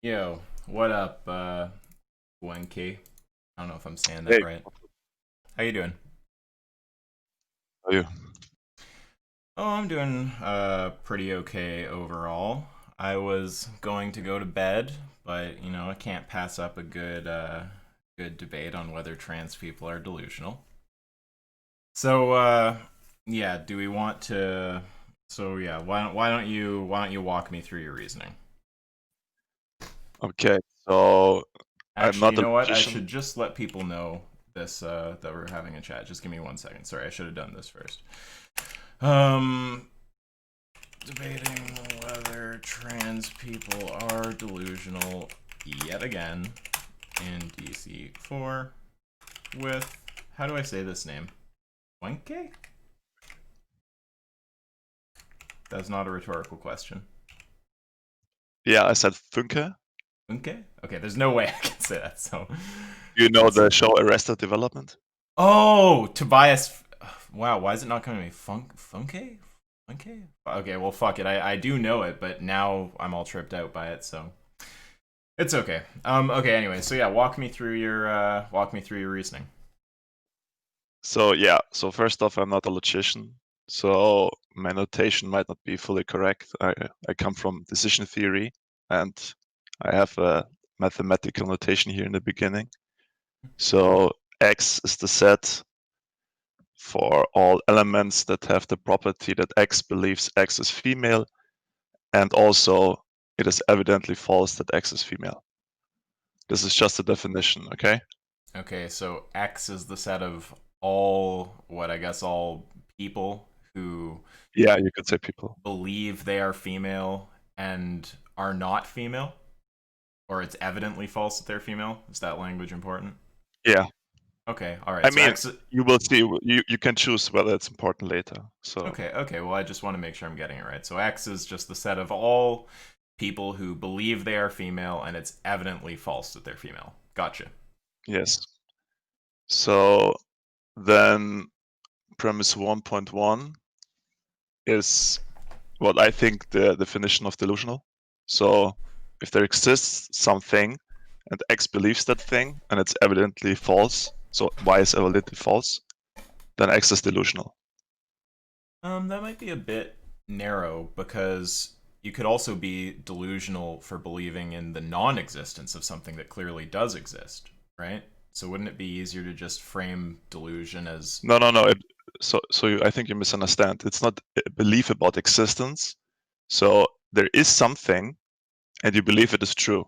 Yo, what up, 1K? I don't know if I'm saying that Hey, right. How you doing? how are you? Oh, I'm doing pretty okay overall. I was going to go to bed, but I can't pass up a good debate on whether trans people are delusional. So yeah, do we want to so yeah, why don't you walk me through your reasoning? Okay, so I'm Actually, not you a know what? I logician. should just let people know this that we're having a chat. Just give me 1 second. Sorry, I should have done this first. Um, debating whether trans people are delusional yet again in DC4 with how do I say this name? Wenke? That's not a rhetorical question. Yeah, I said Funke. Wenke? Okay, there's no way I can say that. So You know it's the show Arrested Development? oh Tobias. Wow, why is it not coming to me? Funke? Okay. Okay, well, fuck it. I do know it, but now I'm all tripped out by it, so it's okay. Okay. Anyway, so yeah, walk me through your reasoning. So yeah, so first off, I'm not a logician, so my notation might not be fully correct. I come from decision theory, and I have a mathematical notation here in the beginning. So X is the set for all elements that have the property that X believes X is female, and also it is evidently false that X is female. This is just a definition, okay? Okay, so X is the set of all people who Yeah, you could say people. believe they are female and are not female, or it's evidently false that they're female. Is that language important? Yeah, Okay, all right. I So mean, X. you will see. You can choose whether it's important later. So Okay, okay. Well, I just want to make sure I'm getting it right. So X is just the set of all people who believe they are female, and it's evidently false that they're female. Gotcha. yes. So then premise 1.1 is what I think the definition of delusional. So if there exists something and X believes that thing and it's evidently false, so Y is evidently false, then X is delusional. That might be a bit narrow because you could also be delusional for believing in the non-existence of something that clearly does exist, right? So wouldn't it be easier to just frame delusion as No. I think you misunderstand. It's not a belief about existence. So there is something, and you believe it is true.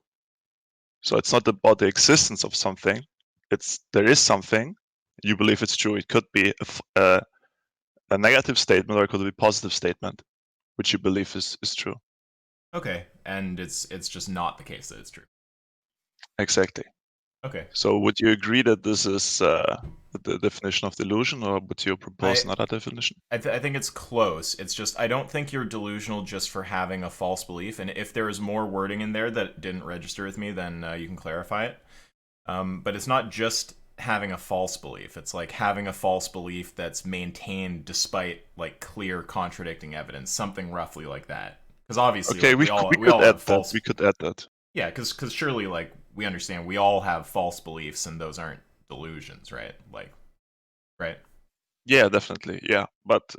So it's not about the existence of something. It's there is something, you believe it's true. It could be a negative statement or it could be a positive statement, which you believe is true. okay, and it's just not the case that it's true. Exactly. Okay. So would you agree that this is the definition of delusion, or would you propose I another definition? I think it's close. It's just I don't think you're delusional just for having a false belief. And if there is more wording in there that didn't register with me, then you can clarify it. But it's not just having a false belief. It's like having a false belief that's maintained despite like clear contradicting evidence, something roughly like that. Because obviously, Okay, like we we could all add have that. false. We could add that. Yeah, because surely like we understand we all have false beliefs and those aren't delusions, right? Like, right? Yeah, definitely. Yeah, but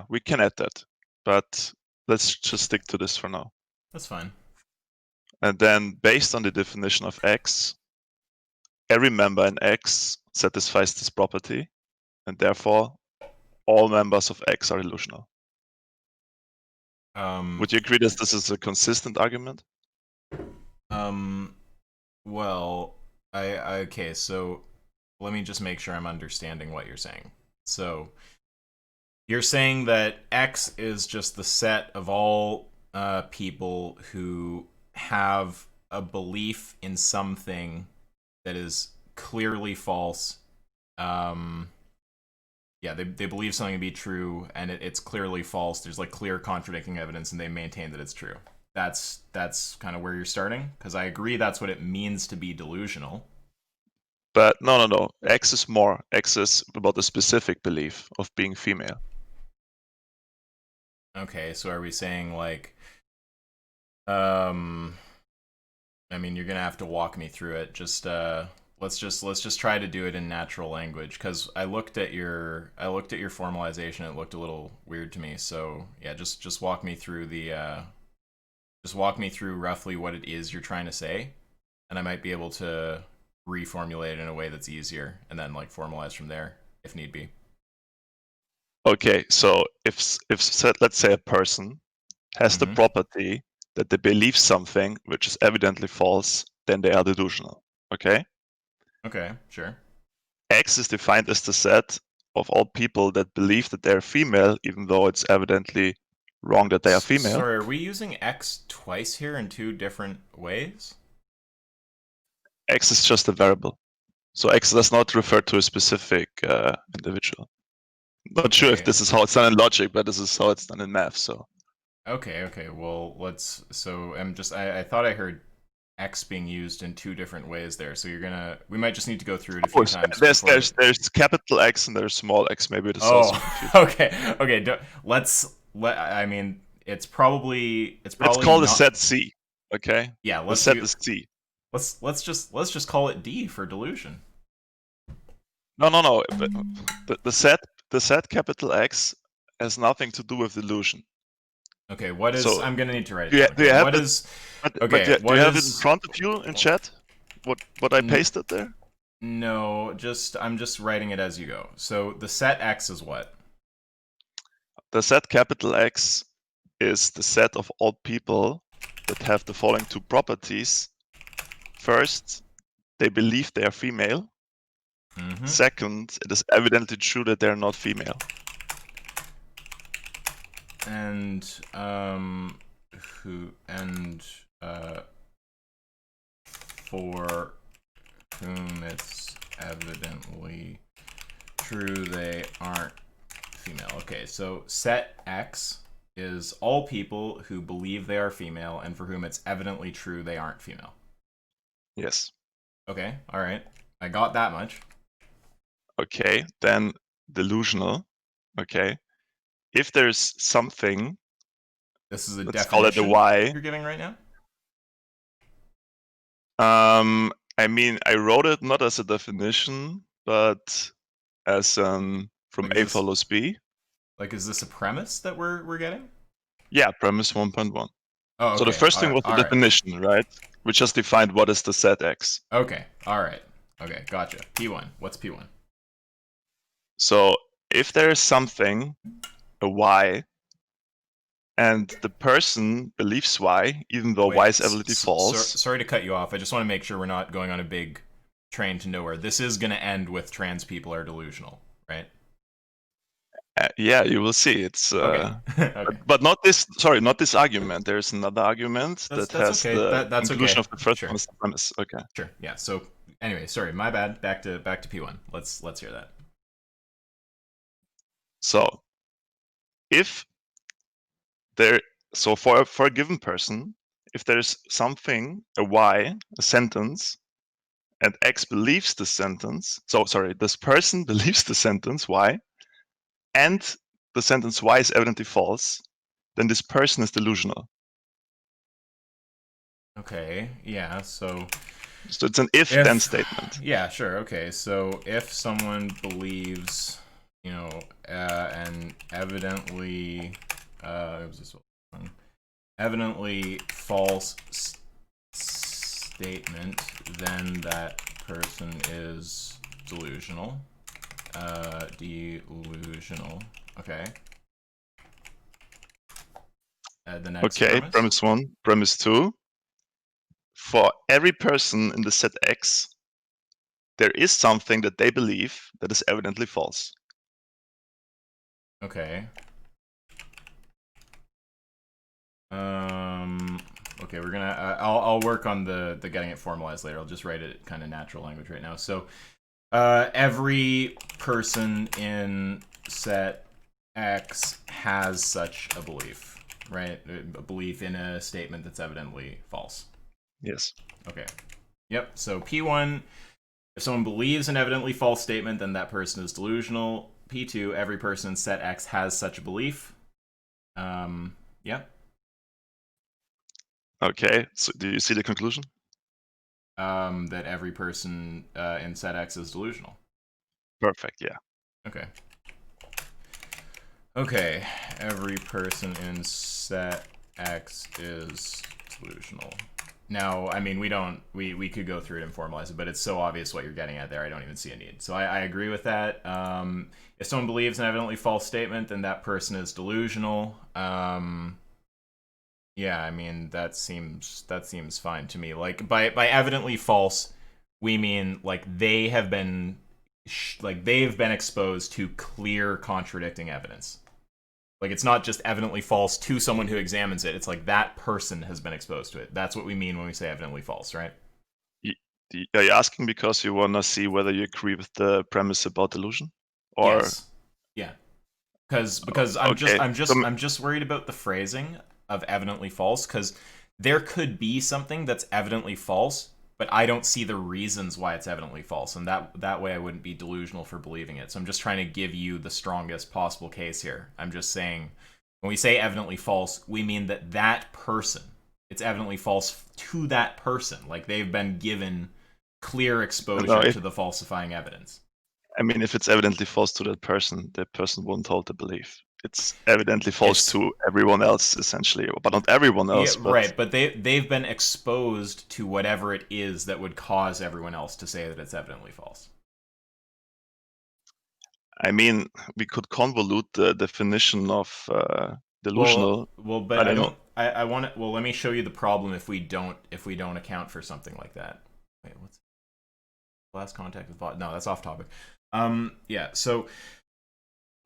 we can add that. But let's just stick to this for now. That's fine. And then based on the definition of X, every member in X satisfies this property, and therefore all members of X are illusional. Um, Would you agree that this is a consistent argument? um, well, okay, so let me just make sure I'm understanding what you're saying. So you're saying that X is just the set of all people who have a belief in something that is clearly false. Um, yeah, they believe something to be true, and it's clearly false. There's like clear contradicting evidence, and they maintain that it's true. That's kind of where you're starting, because I agree that's what it means to be delusional. But no. X is more. X is about the specific belief of being female. Okay, so are we saying like um I mean, you're gonna have to walk me through it. Let's just try to do it in natural language because I looked at your formalization. It looked a little weird to me. So yeah, just walk me through just walk me through roughly what it is you're trying to say, and I might be able to reformulate it in a way that's easier, and then like formalize from there if need be. Okay, so if let's say a person has the Mm-hmm. property that they believe something which is evidently false, then they are delusional. Okay? Okay, sure. X is defined as the set of all people that believe that they're female, even though it's evidently wrong that they are female. Sorry, are we using X twice here in two different ways? X is just a variable. So X does not refer to a specific individual. Not sure if Okay. this is how it's done in logic, but this is how it's done in math. So Okay. Well, let's. So I thought I heard X being used in two different ways there. So we might just need to go through it a of few course, times there's before. there's capital X and there's small x. Maybe this is also Oh, confusing. okay. I mean, it's Let's probably call the not. set C. Okay, Yeah, the let's set do. is C. Let's just call it D for delusion. No. The set capital X has nothing to do with delusion. Okay, what is? So I'm gonna need to write it do you, down. do Okay, you have what the is? but Okay, do what you have it in is? front of you in chat? What I N- pasted there? no, I'm just writing it as you go. So the set X is what? The set capital X is the set of all people that have the following two properties. First, they believe they are female. Mm-hmm. Second, it is evidently true that they're not female. And who and for whom it's evidently true they aren't female. Okay, so set X is all people who believe they are female and for whom it's evidently true they aren't female. Yes. Okay, all right. I got that much. Okay, then delusional. Okay. If there's something, This is a let's call it a definition Y. you're giving right now? I mean, I wrote it not as a definition, but as from Like is A this follows B. is this a premise that we're getting? Yeah, premise 1.1. Oh, So the okay. first All thing right. was the All right. definition, right? We just defined what is the set X. Okay. All right. Okay. Gotcha. P1. What's P1? So if there is something, a Y, and the person believes Y, even though Y Wait. is evidently false. Sorry to cut you off. I just want to make sure we're not going on a big train to nowhere. This is going to end with trans people are delusional, right? Yeah, you will see. It's Okay. Okay. but not this. Sorry, not this argument. There's another argument That's that that's has okay. the That's conclusion okay. of the first Sure. one as the premise. Okay. Sure. Yeah. So anyway, sorry. My bad. Back to P1. Let's hear that. So if there, so for a given person, if there's something, a Y, a sentence, and X believes the sentence. So sorry, this person believes the sentence Y, and the sentence Y is evidently false, then this person is delusional. Okay. Yeah. So So it's an if-then statement. yeah, sure. Okay. So if someone believes, and evidently, was this one? Evidently false statement, then that person is delusional. Delusional. Okay. The next Okay, premise. premise 1. Premise 2. For every person in the set X, there is something that they believe that is evidently false. Okay. Okay, we're gonna. I'll work on the getting it formalized later. I'll just write it kind of natural language right now. So, every person in set X has such a belief, right? A belief in a statement that's evidently false. Yes. Okay. Yep. So P1, if someone believes an evidently false statement, then that person is delusional. P2, every person in set X has such a belief. Yep. Okay, so do you see the conclusion? That every person in set X is delusional. Perfect. Yeah. Okay. Okay, every person in set X is delusional. Now, I mean, we could go through it and formalize it, but it's so obvious what you're getting at there, I don't even see a need. So I agree with that. If someone believes an evidently false statement, then that person is delusional. Yeah, I mean, that seems fine to me. Like, by evidently false, we mean, like, they've been exposed to clear contradicting evidence. Like, it's not just evidently false to someone who examines it. It's like that person has been exposed to it. That's what we mean when we say evidently false, right? Are you asking because you want to see whether you agree with the premise about delusion, or Yes. Yeah. Because I'm just okay? worried about the phrasing of evidently false, because there could be something that's evidently false, but I don't see the reasons why it's evidently false, and that way I wouldn't be delusional for believing it. So I'm just trying to give you the strongest possible case here. I'm just saying, when we say evidently false, we mean that person, it's evidently false to that person, like they've been given clear no, exposure to the falsifying evidence. I mean, if it's evidently false to that person won't hold the belief. It's evidently false It's to everyone else, essentially, but not everyone Yeah, else. But right. But they've been exposed to whatever it is that would cause everyone else to say that it's evidently false. I mean, we could convolute the definition of delusional. But I I don't know. don't. I want to. Well, let me show you the problem if we don't account for something like that. Wait, what's last contact with bot? No, that's off topic. Yeah. So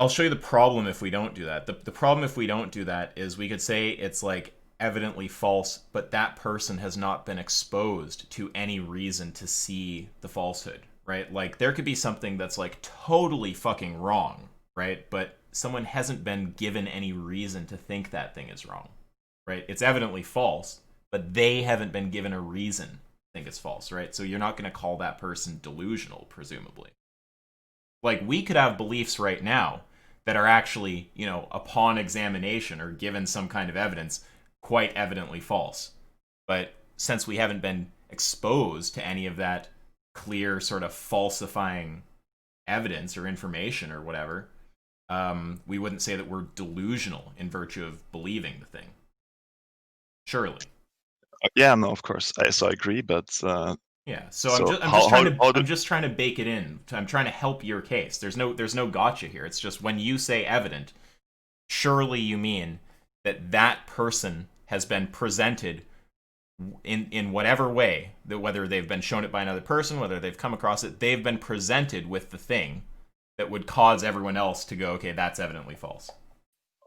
I'll show you the problem if we don't do that. The problem if we don't do that is we could say it's like evidently false, but that person has not been exposed to any reason to see the falsehood, right? Like there could be something that's like totally fucking wrong, right? But someone hasn't been given any reason to think that thing is wrong, right? It's evidently false, but they haven't been given a reason to think it's false, right? So you're not going to call that person delusional, presumably. Like we could have beliefs right now that are actually, upon examination or given some kind of evidence, quite evidently false. But since we haven't been exposed to any of that clear sort of falsifying evidence or information or whatever, we wouldn't say that we're delusional in virtue of believing the thing. Surely. Yeah, no, of course. I agree, but Yeah, so so how I'm do just trying to bake it in. I'm trying to help your case. There's no gotcha here. It's just when you say evident, surely you mean that person has been presented in whatever way, that whether they've been shown it by another person, whether they've come across it, they've been presented with the thing that would cause everyone else to go, okay, that's evidently false.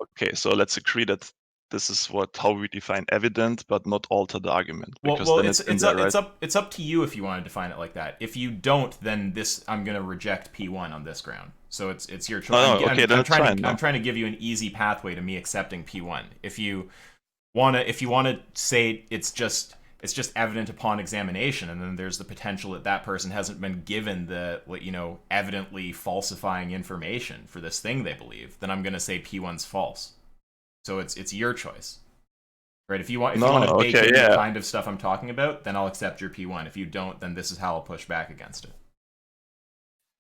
okay, so let's agree that this is how we define evident, but not alter the argument, because Well, then it's in there, right? it's up to you if you want to define it like that. If you don't, then I'm gonna reject P1 on this ground. So it's your choice. No, no, okay, then it's fine. I'm No. trying to give you an easy pathway to me accepting P1. If you wanna say it's just evident upon examination, and then there's the potential that person hasn't been given the evidently falsifying information for this thing they believe, then I'm gonna say P1's false. So it's your choice. Right? If you want No, to bake okay, in the yeah. kind of stuff I'm talking about, then I'll accept your P1. If you don't, then this is how I'll push back against it.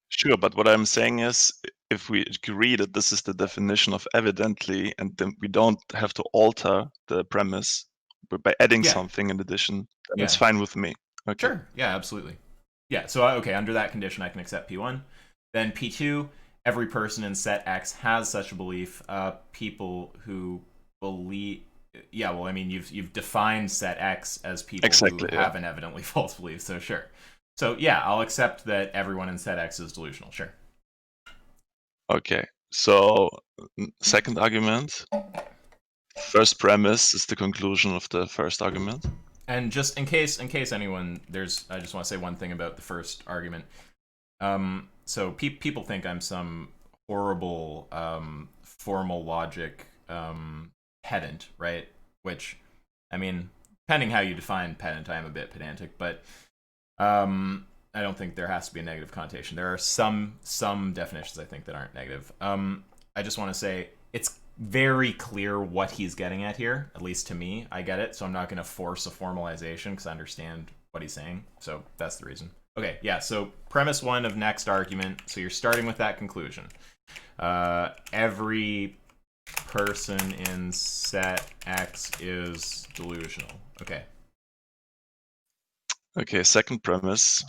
Sure, but what I'm saying is, if we agree that this is the definition of evidently, and then we don't have to alter the premise, but by adding Yeah. something in addition, then it's Yeah. fine with me. Okay. Sure. Yeah, absolutely. Yeah, so okay, under that condition I can accept P1. Then P2, every person in set X has such a belief. People who believe yeah, well, I mean, you've defined set X as people Exactly, who yeah. have an evidently false belief, so sure. So yeah, I'll accept that everyone in set X is delusional, sure. Okay. So second argument. First premise is the conclusion of the first argument. And just in case anyone, I just want to say one thing about the first argument. So people think I'm some horrible formal logic pedant, right? Which, I mean, depending how you define pedant, I am a bit pedantic, but I don't think there has to be a negative connotation. There are some definitions I think that aren't negative. I just want to say it's very clear what he's getting at here. At least to me, I get it. So I'm not going to force a formalization because I understand what he's saying. So that's the reason. Okay, yeah. So premise one of next argument. So you're starting with that conclusion. Every person in set X is delusional. Okay. Okay, second premise.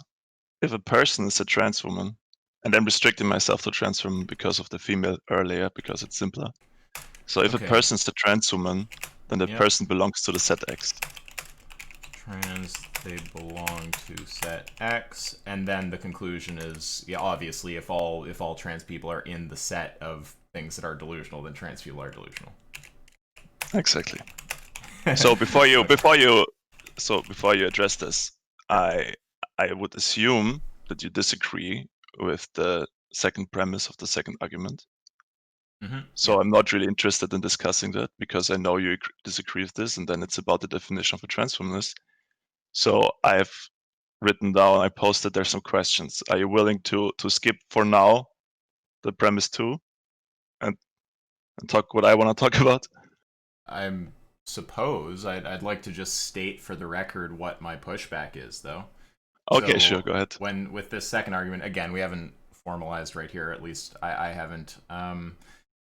If a person is a trans woman, and I'm restricting myself to trans woman because of the female earlier, because it's simpler. So if a Okay. person is a trans woman, then the Yep. person belongs to the set X. Trans, they belong to set X, and then the conclusion is, yeah, obviously, if all trans people are in the set of things that are delusional, then trans people are delusional. Exactly. So before you address this, I would assume that you disagree with the second premise of the second argument. So Yeah. I'm not really interested in discussing that because I know you disagree with this, and then it's about the definition of a trans womanist. So I've written down, I posted there some questions. Are you willing to skip for now the premise 2 and talk what I want to talk about? I'm suppose I'd like to just state for the record what my pushback is, though. Okay, sure, So go ahead. when with this second argument, again, we haven't formalized right here. At least I haven't.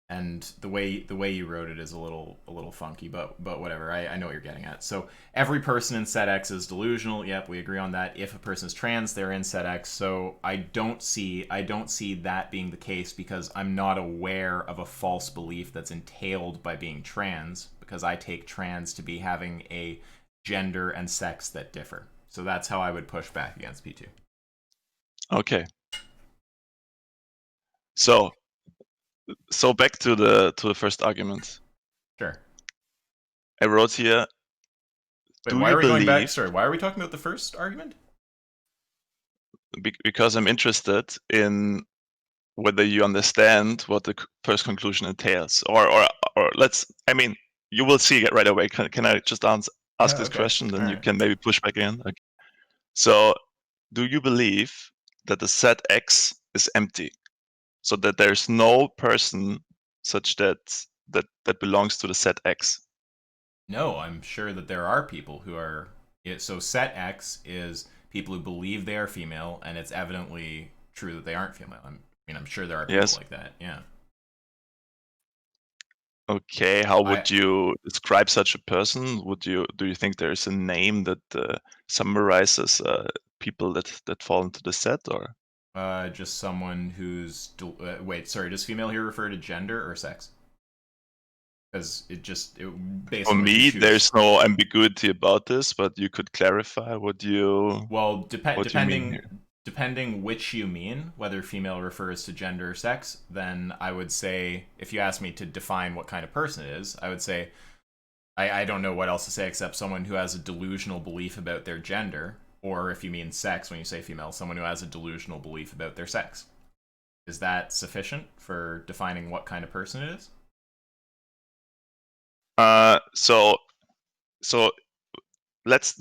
And the way you wrote it is a little funky, but whatever. I know what you're getting at. So every person in set X is delusional. Yep, we agree on that. If a person is trans, they're in set X. So I don't see that being the case because I'm not aware of a false belief that's entailed by being trans, because I take trans to be having a gender and sex that differ. So that's how I would push back against P2. Okay. So back to the first argument. Sure. I wrote here. Wait, Do why you are we going back? believe? Sorry, why are we talking about the first argument? Because I'm interested in whether you understand what the first conclusion entails, or let's. I mean, you will see it right away. Can I just ask Yeah. this Okay. question, All then you right. can maybe push back in. Okay. So, do you believe that the set X is empty, so that there's no person such that belongs to the set X? No, I'm sure that there are people who are. So set X is people who believe they are female, and it's evidently true that they aren't female. I'm sure there are people Yes. like that. Yeah. Okay. How I would you describe such a person? Do you think there's a name that summarizes people that fall into the set, or? just someone who's. Wait, sorry. Does female here refer to gender or sex? Because based For on what you me, choose. there's no ambiguity about this, but you could clarify Well, what you mean here. depending which you mean, whether female refers to gender or sex, then I would say, if you ask me to define what kind of person it is, I would say I don't know what else to say except someone who has a delusional belief about their gender, or if you mean sex when you say female, someone who has a delusional belief about their sex. Is that sufficient for defining what kind of person it is? So let's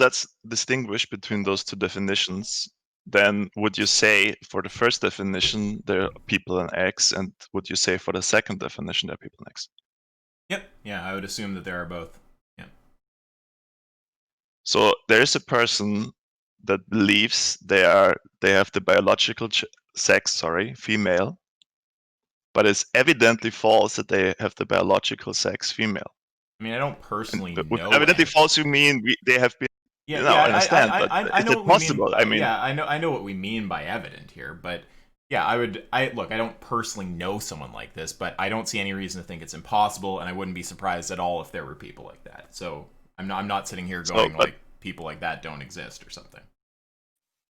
distinguish between those two definitions. Then would you say for the first definition there are people in X, and would you say for the second definition there are people in X? Yep. Yeah, I would assume that there are both. Yeah. So there is a person that believes they have the biological sex, female, but it's evidently false that they have the biological sex female. I mean, I don't And personally with know evidently any. false, you mean they have been. Yeah, No, yeah, I understand, but I is know it what we mean. possible? I mean, Yeah, I know what we mean by evident here, but yeah, I look, I don't personally know someone like this, but I don't see any reason to think it's impossible, and I wouldn't be surprised at all if there were people like that. So I'm not sitting here so going like people like that don't exist or something.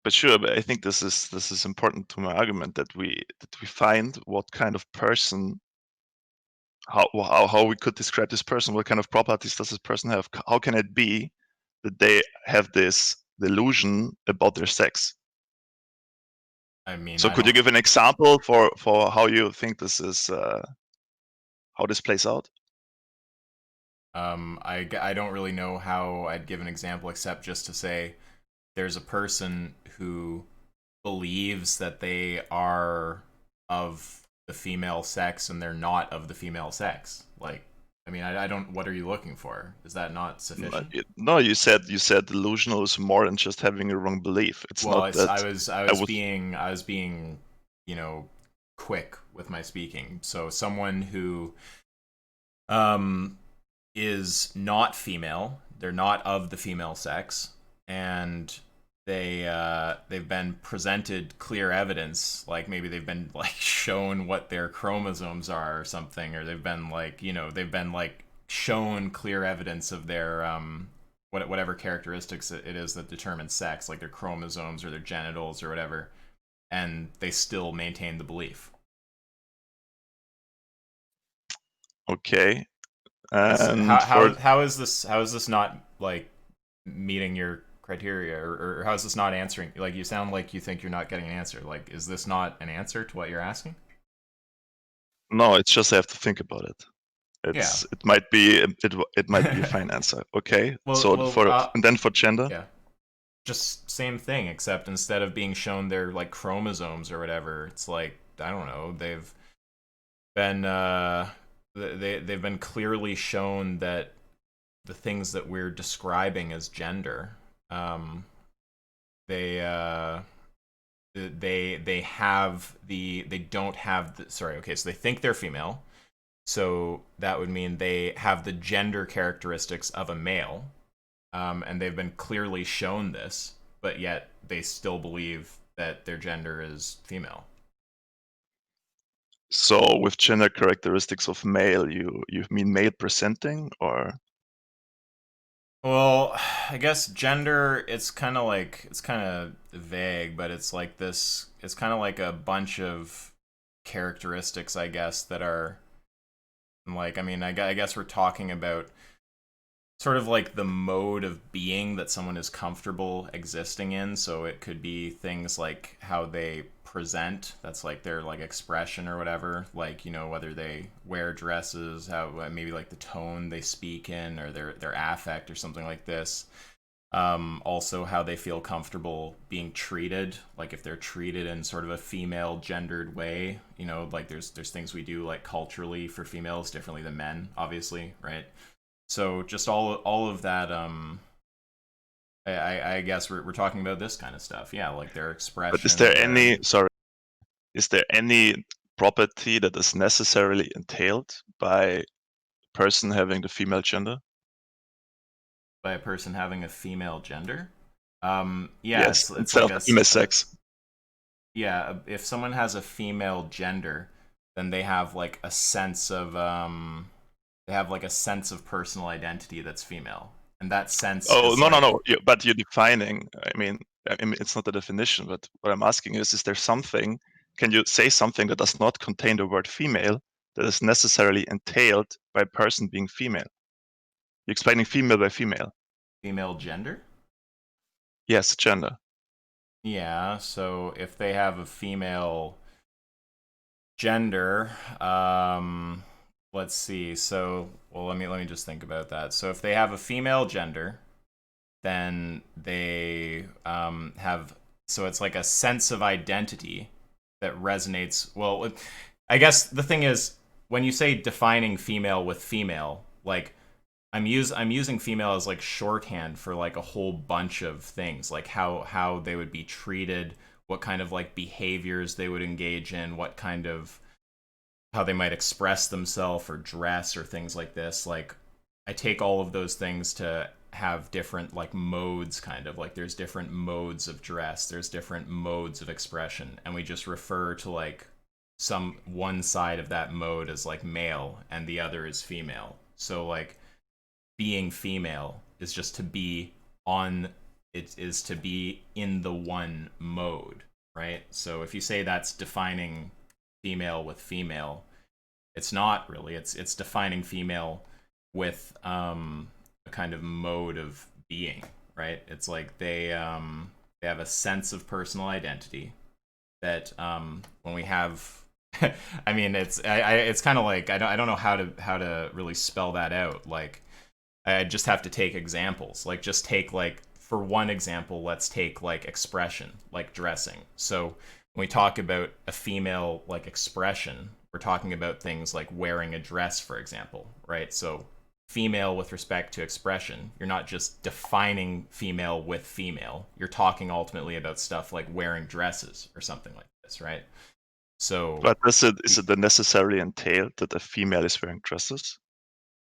but sure, but I think this is important to my argument that we find what kind of person, how we could describe this person, what kind of properties does this person have? How can it be that they have this delusion about their sex? I mean, So I could you don't. give an example for how you think this is how this plays out? I don't really know how I'd give an example except just to say there's a person who believes that they are of the female sex and they're not of the female sex. Like, I mean, I don't. What are you looking for? Is that not sufficient? No, you said delusional is more than just having a wrong belief. It's Well, not that I I was would. being, you know, quick with my speaking. So someone who um is not female, they're not of the female sex, and they've been presented clear evidence, like maybe they've been like shown what their chromosomes are or something, or they've been like, they've been like shown clear evidence of their whatever characteristics it is that determine sex, like their chromosomes or their genitals or whatever, and they still maintain the belief. Okay, Is and for how is this not like meeting your criteria, or how is this not answering? Like, you sound like you think you're not getting an answer. Like, is this not an answer to what you're asking? no, it's just I have to think about it. Yeah. It might be a fine answer. Okay, well so well for uh and then for gender. yeah, just same thing, except instead of being shown their like chromosomes or whatever, it's like, I don't know, they've been they've been clearly shown that the things that we're describing as gender, um they they don't have the, sorry, okay, so they think they're female, so that would mean they have the gender characteristics of a male, and they've been clearly shown this, but yet they still believe that their gender is female. So with gender characteristics of male, you mean male presenting, or Well, I guess gender, it's kind of vague, but it's like this, it's kind of like a bunch of characteristics, I guess, that are like, I mean, I guess we're talking about sort of like the mode of being that someone is comfortable existing in. So it could be things like how they present, that's like their like expression or whatever, like, whether they wear dresses, how maybe like the tone they speak in, or their affect or something like this. Also how they feel comfortable being treated, like if they're treated in sort of a female gendered way, like there's things we do like culturally for females differently than men, obviously, right? So just all of that. I guess we're talking about this kind of stuff. Yeah, like their but is expression, there their any sorry, is there any property that is necessarily entailed by a person having the female gender? by a person having a female gender. Yeah, Yes, it's instead like of the female sex. yeah. If someone has a female gender, then they have like a sense of they have like a sense of personal identity that's female, and that sense Oh, is no, no, like, no. But you're defining. I mean, it's not a definition. But what I'm asking is there something? Can you say something that does not contain the word female that is necessarily entailed by a person being female? You're explaining female by female. female gender. Yes, gender. Yeah, so if they have a female gender, let's see. So, well, let me just think about that. So, if they have a female gender, then they have, so it's like a sense of identity that resonates. Well, I guess the thing is, when you say defining female with female, like I'm using female as like shorthand for like a whole bunch of things, like how they would be treated, what kind of like behaviors they would engage in, what kind of, how they might express themselves or dress or things like this. Like, I take all of those things to have different like modes, kind of like there's different modes of dress, there's different modes of expression, and we just refer to like some one side of that mode as like male and the other is female. So like being female is just to be on, it is to be in the one mode, right? So if you say that's defining female with female, it's not really. It's defining female with a kind of mode of being, right? It's like they have a sense of personal identity that when we have I mean, it's kind of like, I don't know how to really spell that out. Like, I just have to take examples. Like, just take like, for one example, let's take like expression, like dressing. So when we talk about a female like expression, we're talking about things like wearing a dress, for example, right? So female with respect to expression, you're not just defining female with female. You're talking ultimately about stuff like wearing dresses or something like this, right? So But is it necessarily entailed that a female is wearing dresses?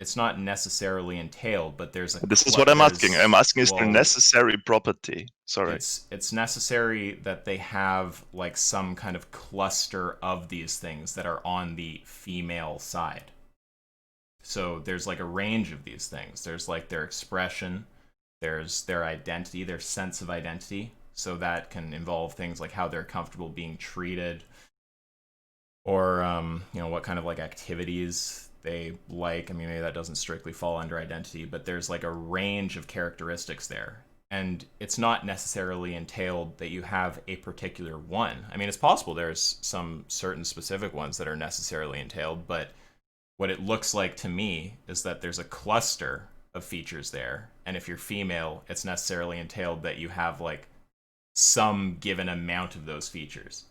it's not necessarily entailed, but This is what I'm asking. I'm asking, is there well, necessary property? Sorry. it's necessary that they have like some kind of cluster of these things that are on the female side. So there's like a range of these things. There's like their expression, there's their identity, their sense of identity. So that can involve things like how they're comfortable being treated, or what kind of like activities they like. I mean, maybe that doesn't strictly fall under identity, but there's like a range of characteristics there. And it's not necessarily entailed that you have a particular one. I mean, it's possible there's some certain specific ones that are necessarily entailed, but what it looks like to me is that there's a cluster of features there. And if you're female, it's necessarily entailed that you have like some given amount of those features.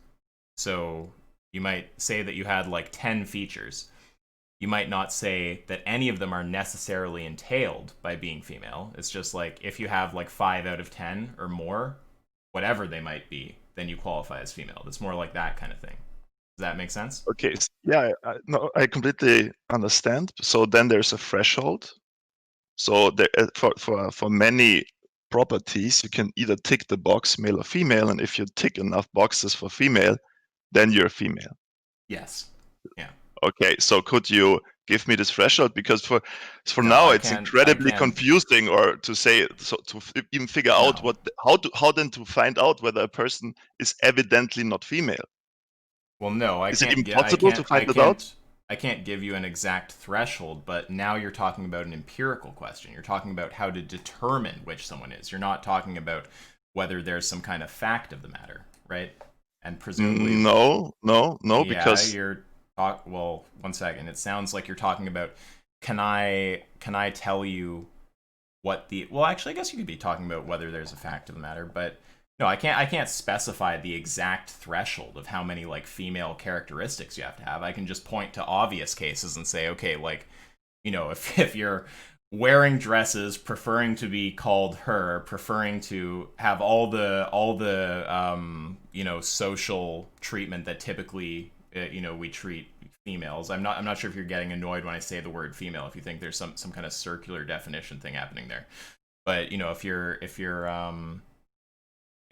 So you might say that you had like 10 features. You might not say that any of them are necessarily entailed by being female. It's just like if you have like 5 out of 10 or more, whatever they might be, then you qualify as female. It's more like that kind of thing. Does that make sense? Okay. Yeah, no, I completely understand. So then there's a threshold. So there, for many properties, you can either tick the box male or female, and if you tick enough boxes for female, then you're female. Yes. Yeah. Okay, so could you give me this threshold? Because for No, now I it's can't. incredibly confusing, or to say, so to even figure out No. how then to find out whether a person is evidently not female. Well, no, Is it impossible to find it out? I can't give you an exact threshold, but now you're talking about an empirical question. You're talking about how to determine which someone is. You're not talking about whether there's some kind of fact of the matter, right? And presumably, No, yeah, because you're well, one second. It sounds like you're talking about can I tell you what the well, actually I guess you could be talking about whether there's a fact of the matter, but no, I can't specify the exact threshold of how many like female characteristics you have to have. I can just point to obvious cases and say, okay, like, if you're wearing dresses, preferring to be called her, preferring to have all the social treatment that typically we treat females. I'm not sure if you're getting annoyed when I say the word female, if you think there's some kind of circular definition thing happening there. But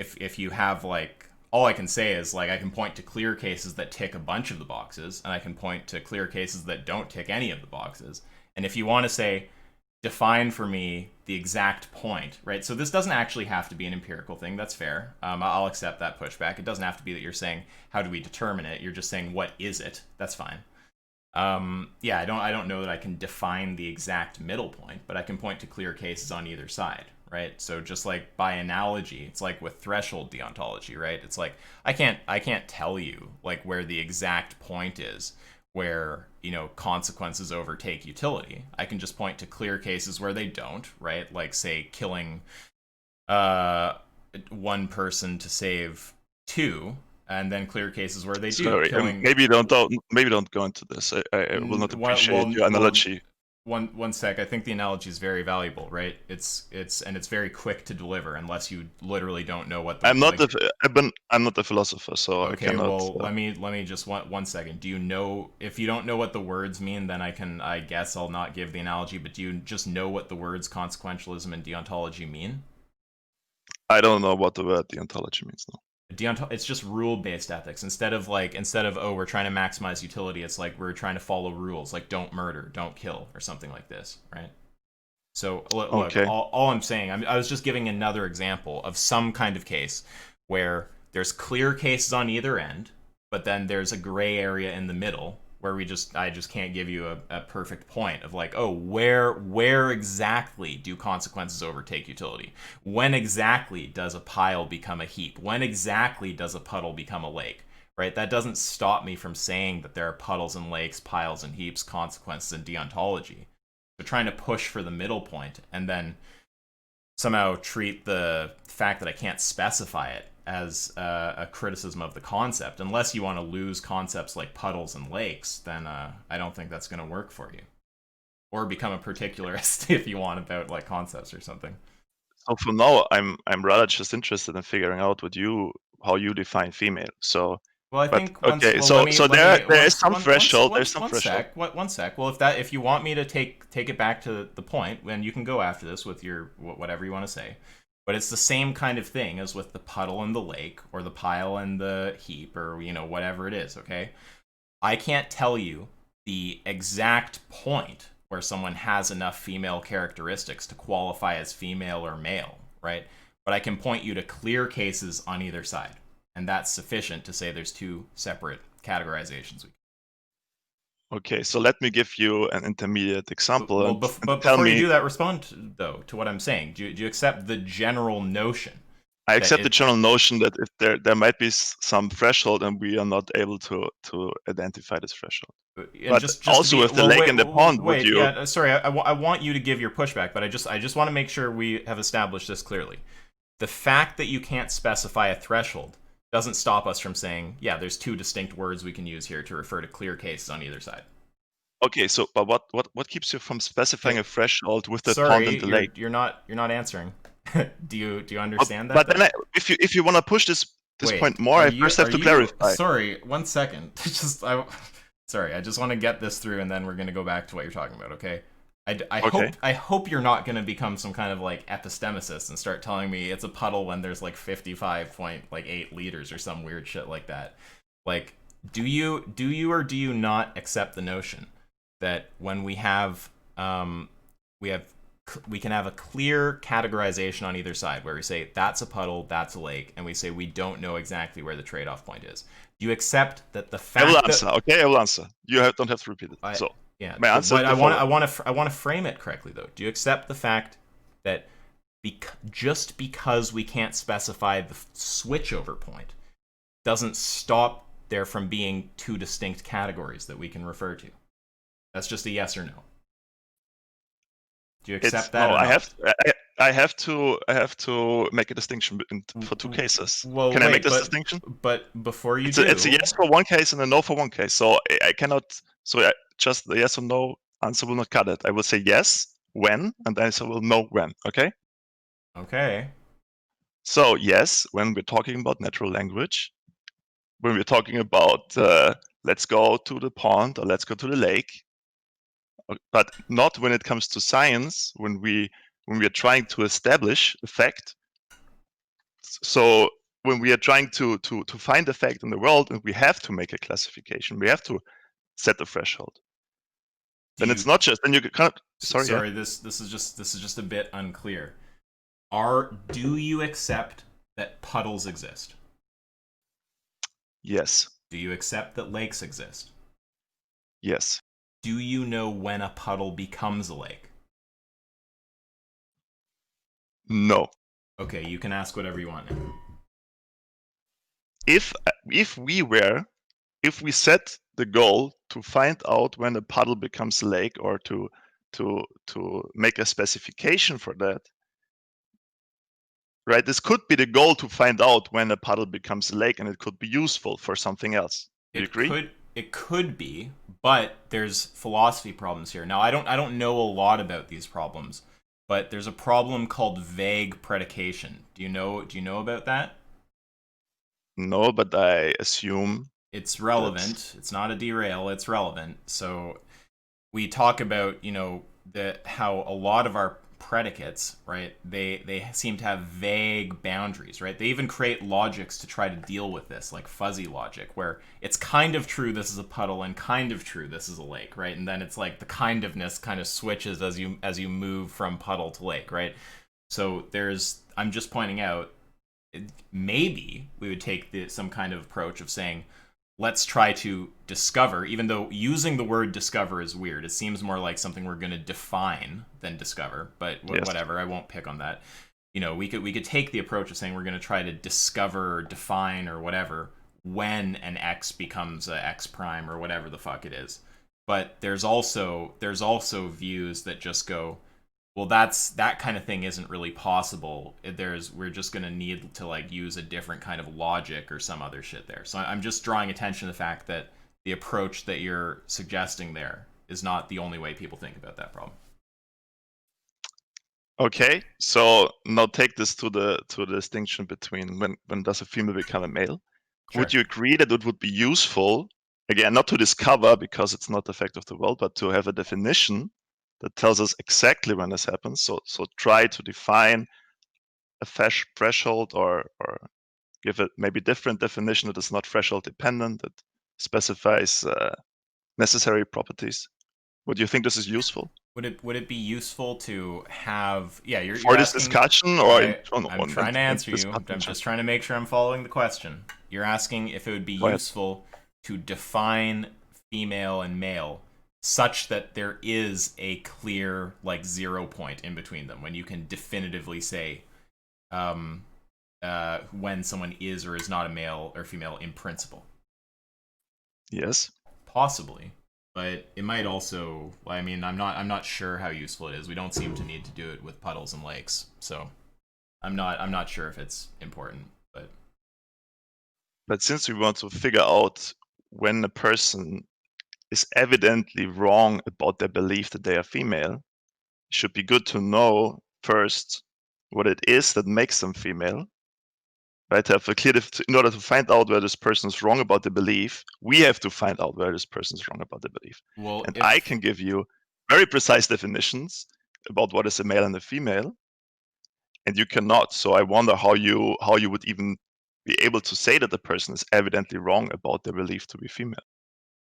if you have like, all I can say is like I can point to clear cases that tick a bunch of the boxes, and I can point to clear cases that don't tick any of the boxes. And if you want to say, define for me the exact point, right? So this doesn't actually have to be an empirical thing. That's fair. I'll accept that pushback. It doesn't have to be that you're saying how do we determine it. You're just saying what is it. That's fine. Yeah, I don't know that I can define the exact middle point, but I can point to clear cases on either side, right? So just like by analogy, it's like with threshold deontology, right? It's like I can't tell you like where the exact point is where consequences overtake utility. I can just point to clear cases where they don't, right? Like say killing one person to save two, and then clear cases where they do. Sorry, killing... maybe don't go into this. I will not appreciate your analogy. One sec. I think the analogy is very valuable, right? It's very quick to deliver unless you literally don't know what. I'm not a philosopher, so okay, I cannot. Well, let me just one second. Do you know, if you don't know what the words mean, then I guess I'll not give the analogy. But do you just know what the words consequentialism and deontology mean? I don't know what the word deontology means now. It's just rule-based ethics. Instead of oh, we're trying to maximize utility, it's like we're trying to follow rules, like don't murder, don't kill, or something like this, right? So look, okay. all I'm saying, I was just giving another example of some kind of case where there's clear cases on either end, but then there's a gray area in the middle where I just can't give you a perfect point of like, oh, where exactly do consequences overtake utility? When exactly does a pile become a heap? When exactly does a puddle become a lake? Right? That doesn't stop me from saying that there are puddles and lakes, piles and heaps, consequences and deontology. So trying to push for the middle point and then somehow treat the fact that I can't specify it as a criticism of the concept. Unless you want to lose concepts like puddles and lakes, then I don't think that's going to work for you. Or become a particularist if you want about like concepts or something. So for now, I'm rather just interested in figuring out how you define female. So, Well, I but think okay, let me there is some threshold. There's some one threshold. sec. One sec. Well, if you want me to take it back to the point, then you can go after this with your whatever you want to say. But it's the same kind of thing as with the puddle and the lake, or the pile and the heap, or whatever it is. Okay, I can't tell you the exact point where someone has enough female characteristics to qualify as female or male, right? But I can point you to clear cases on either side, and that's sufficient to say there's two separate categorizations. Okay, so let me give you an intermediate example. Well, and but tell before you me, do that, respond though to what I'm saying. Do you accept the general notion I that accept the general notion that if there might be some threshold and we are not able to identify this threshold. and But just to also be with the lake and the pond, would wait, you? yeah, sorry, I want you to give your pushback, but I just want to make sure we have established this clearly. The fact that you can't specify a threshold doesn't stop us from saying, yeah, there's two distinct words we can use here to refer to clear cases on either side. Okay, so but what keeps you from specifying a threshold with the pond and Sorry, the lake? you're not answering. do you But, understand that but though? then if you want to push this point Wait, more, I first have are to you clarify. sorry, 1 second. Sorry, I just want to get this through and then we're going to go back to what you're talking about, okay? Okay. I hope you're not going to become some kind of like epistemicist and start telling me it's a puddle when there's like 55.8 liters or some weird shit like that. Like, do you or do you not accept the notion that when we have we can have a clear categorization on either side where we say that's a puddle, that's a lake, and we say we don't know exactly where the trade-off point is. Do you accept that the fact I will answer. that Okay, I will answer. Don't have to repeat it. So yeah, my answer but is the following. I want to frame it correctly though. Do you accept the fact that just because we can't specify the switchover point doesn't stop there from being two distinct categories that we can refer to? That's just a yes or no. Do you accept that No, or not? I have to make a distinction for two cases. Well, Can I make wait, this distinction? but before you It's a do, yes for one case and a no for one case. So I cannot. So just the yes or no answer will not cut it. I will say yes when, and the answer will no when. Okay. okay. So yes, when we're talking about natural language, when we're talking about let's go to the pond or let's go to the lake, but not when it comes to science, when we are trying to establish a fact. So when we are trying to find a fact in the world and we have to make a classification, we have to set a threshold. Then it's not just, then you kind of, sorry, yeah. This is just a bit unclear. Do you accept that puddles exist? Yes. Do you accept that lakes exist? Yes. Do you know when a puddle becomes a lake? No. Okay, you can ask whatever you want now. If we set the goal to find out when a puddle becomes a lake, or to make a specification for that, right? This could be the goal, to find out when a puddle becomes a lake, and it could be useful for something else. Do you agree? It could be, but there's philosophy problems here. Now, I don't know a lot about these problems, but there's a problem called vague predication. Do you know about that? No, but I assume It's relevant. It's not a derail. It's relevant. So we talk about how a lot of our predicates, right, they seem to have vague boundaries, right? They even create logics to try to deal with this, like fuzzy logic, where it's kind of true this is a puddle and kind of true this is a lake, right? And then it's like the kind ofness kind of switches as you move from puddle to lake, right? So I'm just pointing out, maybe we would take some kind of approach of saying, let's try to discover, even though using the word discover is weird. It seems more like something we're going to define than discover, but whatever, I won't pick on that. We could take the approach of saying we're going to try to discover or define or whatever when an x becomes a x prime or whatever the fuck it is. But there's also views that just go, Well, that kind of thing isn't really possible. We're just gonna need to like use a different kind of logic or some other shit there. So I'm just drawing attention to the fact that the approach that you're suggesting there is not the only way people think about that problem. Okay, so now take this to the distinction between when does a female become a male. Sure. Would you agree that it would be useful, again, not to discover because it's not the fact of the world, but to have a definition that tells us exactly when this happens? So try to define a threshold or give it maybe different definition that is not threshold dependent, that specifies necessary properties. Would you think this is useful? Would it be useful to have? Yeah, you're For this asking. discussion or I'm trying to answer this you. I'm conversation? just trying to make sure I'm following the question. You're asking if it would be Go ahead. useful to define female and male such that there is a clear like 0 point in between them when you can definitively say when someone is or is not a male or female in principle. Yes. Possibly, but it might also. I mean, I'm not sure how useful it is. We don't seem to need to do it with puddles and lakes, so I'm not sure if it's important. But since we want to figure out when a person is evidently wrong about their belief that they are female, it should be good to know first what it is that makes them female. Right? Have a clear in order to find out where this person is wrong about the belief, we have to find out where this person is wrong about the belief. Well, and I can give you very precise definitions about what is a male and a female, and you cannot. So I wonder how you would even be able to say that the person is evidently wrong about their belief to be female.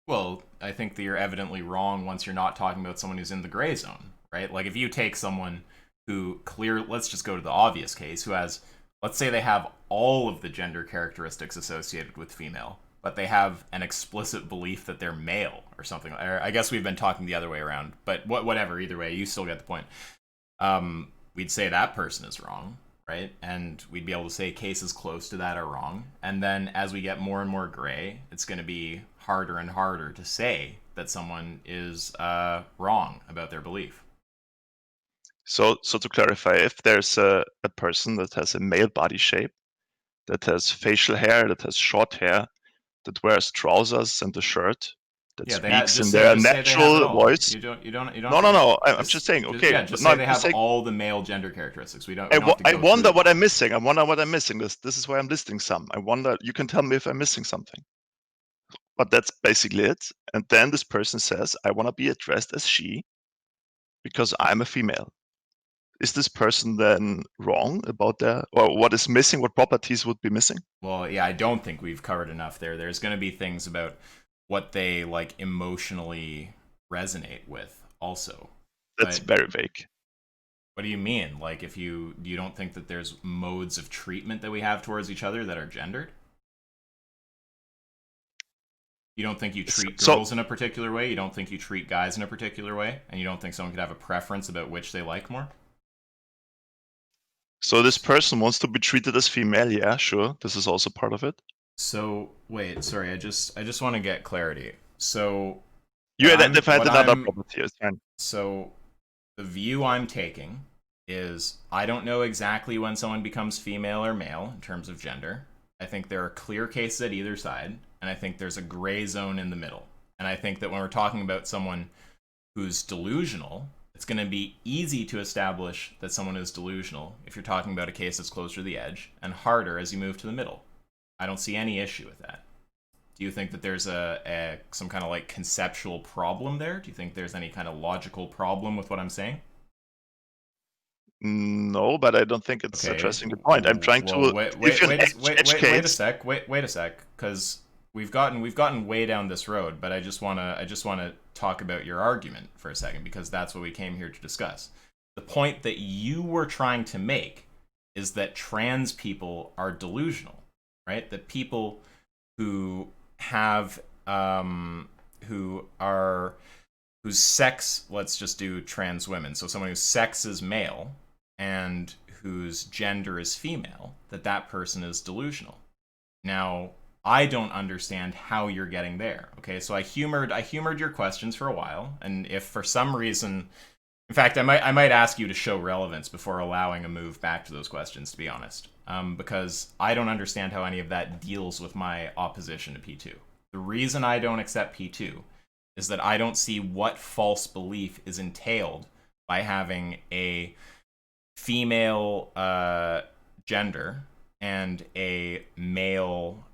well, I think that you're evidently wrong once you're not talking about someone who's in the gray zone, right? Like if you take someone who let's just go to the obvious case, who has, let's say they have all of the gender characteristics associated with female, but they have an explicit belief that they're male or something. Or I guess we've been talking the other way around, but whatever. Either way, you still get the point. We'd say that person is wrong, right? And we'd be able to say cases close to that are wrong. And then as we get more and more gray, it's going to be harder and harder to say that someone is wrong about their belief. So to clarify, if there's a person that has a male body shape, that has facial hair, that has short hair, that wears trousers and a shirt, that speaks in their natural voice. You don't. No. I'm just saying. Okay. Just no, say I'm they just have saying, all the male gender characteristics. We don't. I wonder what I'm missing. I wonder what I'm missing. This is why I'm listing some. I wonder. You can tell me if I'm missing something. But that's basically it. And then this person says, "I want to be addressed as she because I'm a female." Is this person then wrong about their, or what is missing? What properties would be missing? Well, yeah, I don't think we've covered enough there. There's going to be things about what they like emotionally resonate with also. That's very vague. What do you mean? Like if you don't think that there's modes of treatment that we have towards each other that are gendered? You don't think you treat girls in a particular way? You don't think you treat guys in a particular way? And you don't think someone could have a preference about which they like more? So this person wants to be treated as female. Yeah, sure. This is also part of it. So wait, sorry. I just want to get clarity. So you identified another property. It's fine. So the view I'm taking is I don't know exactly when someone becomes female or male in terms of gender. I think there are clear cases at either side, and I think there's a gray zone in the middle. And I think that when we're talking about someone who's delusional, it's going to be easy to establish that someone is delusional if you're talking about a case that's closer to the edge, and harder as you move to the middle. I don't see any issue with that. Do you think that there's some kind of like conceptual problem there? Do you think there's any kind of logical problem with what I'm saying? No, but I don't think it's addressing the point. I'm trying to. Wait a sec, because we've gotten way down this road. But I just wanna talk about your argument for a second, because that's what we came here to discuss. The point that you were trying to make is that trans people are delusional, right? That people who have whose sex, let's just do trans women, so someone whose sex is male and whose gender is female, that person is delusional. Now, I don't understand how you're getting there. Okay, so I humored your questions for a while, and if for some reason In fact, I might ask you to show relevance before allowing a move back to those questions, to be honest, because I don't understand how any of that deals with my opposition to P2. The reason I don't accept P2 is that I don't see what false belief is entailed by having a female gender and a male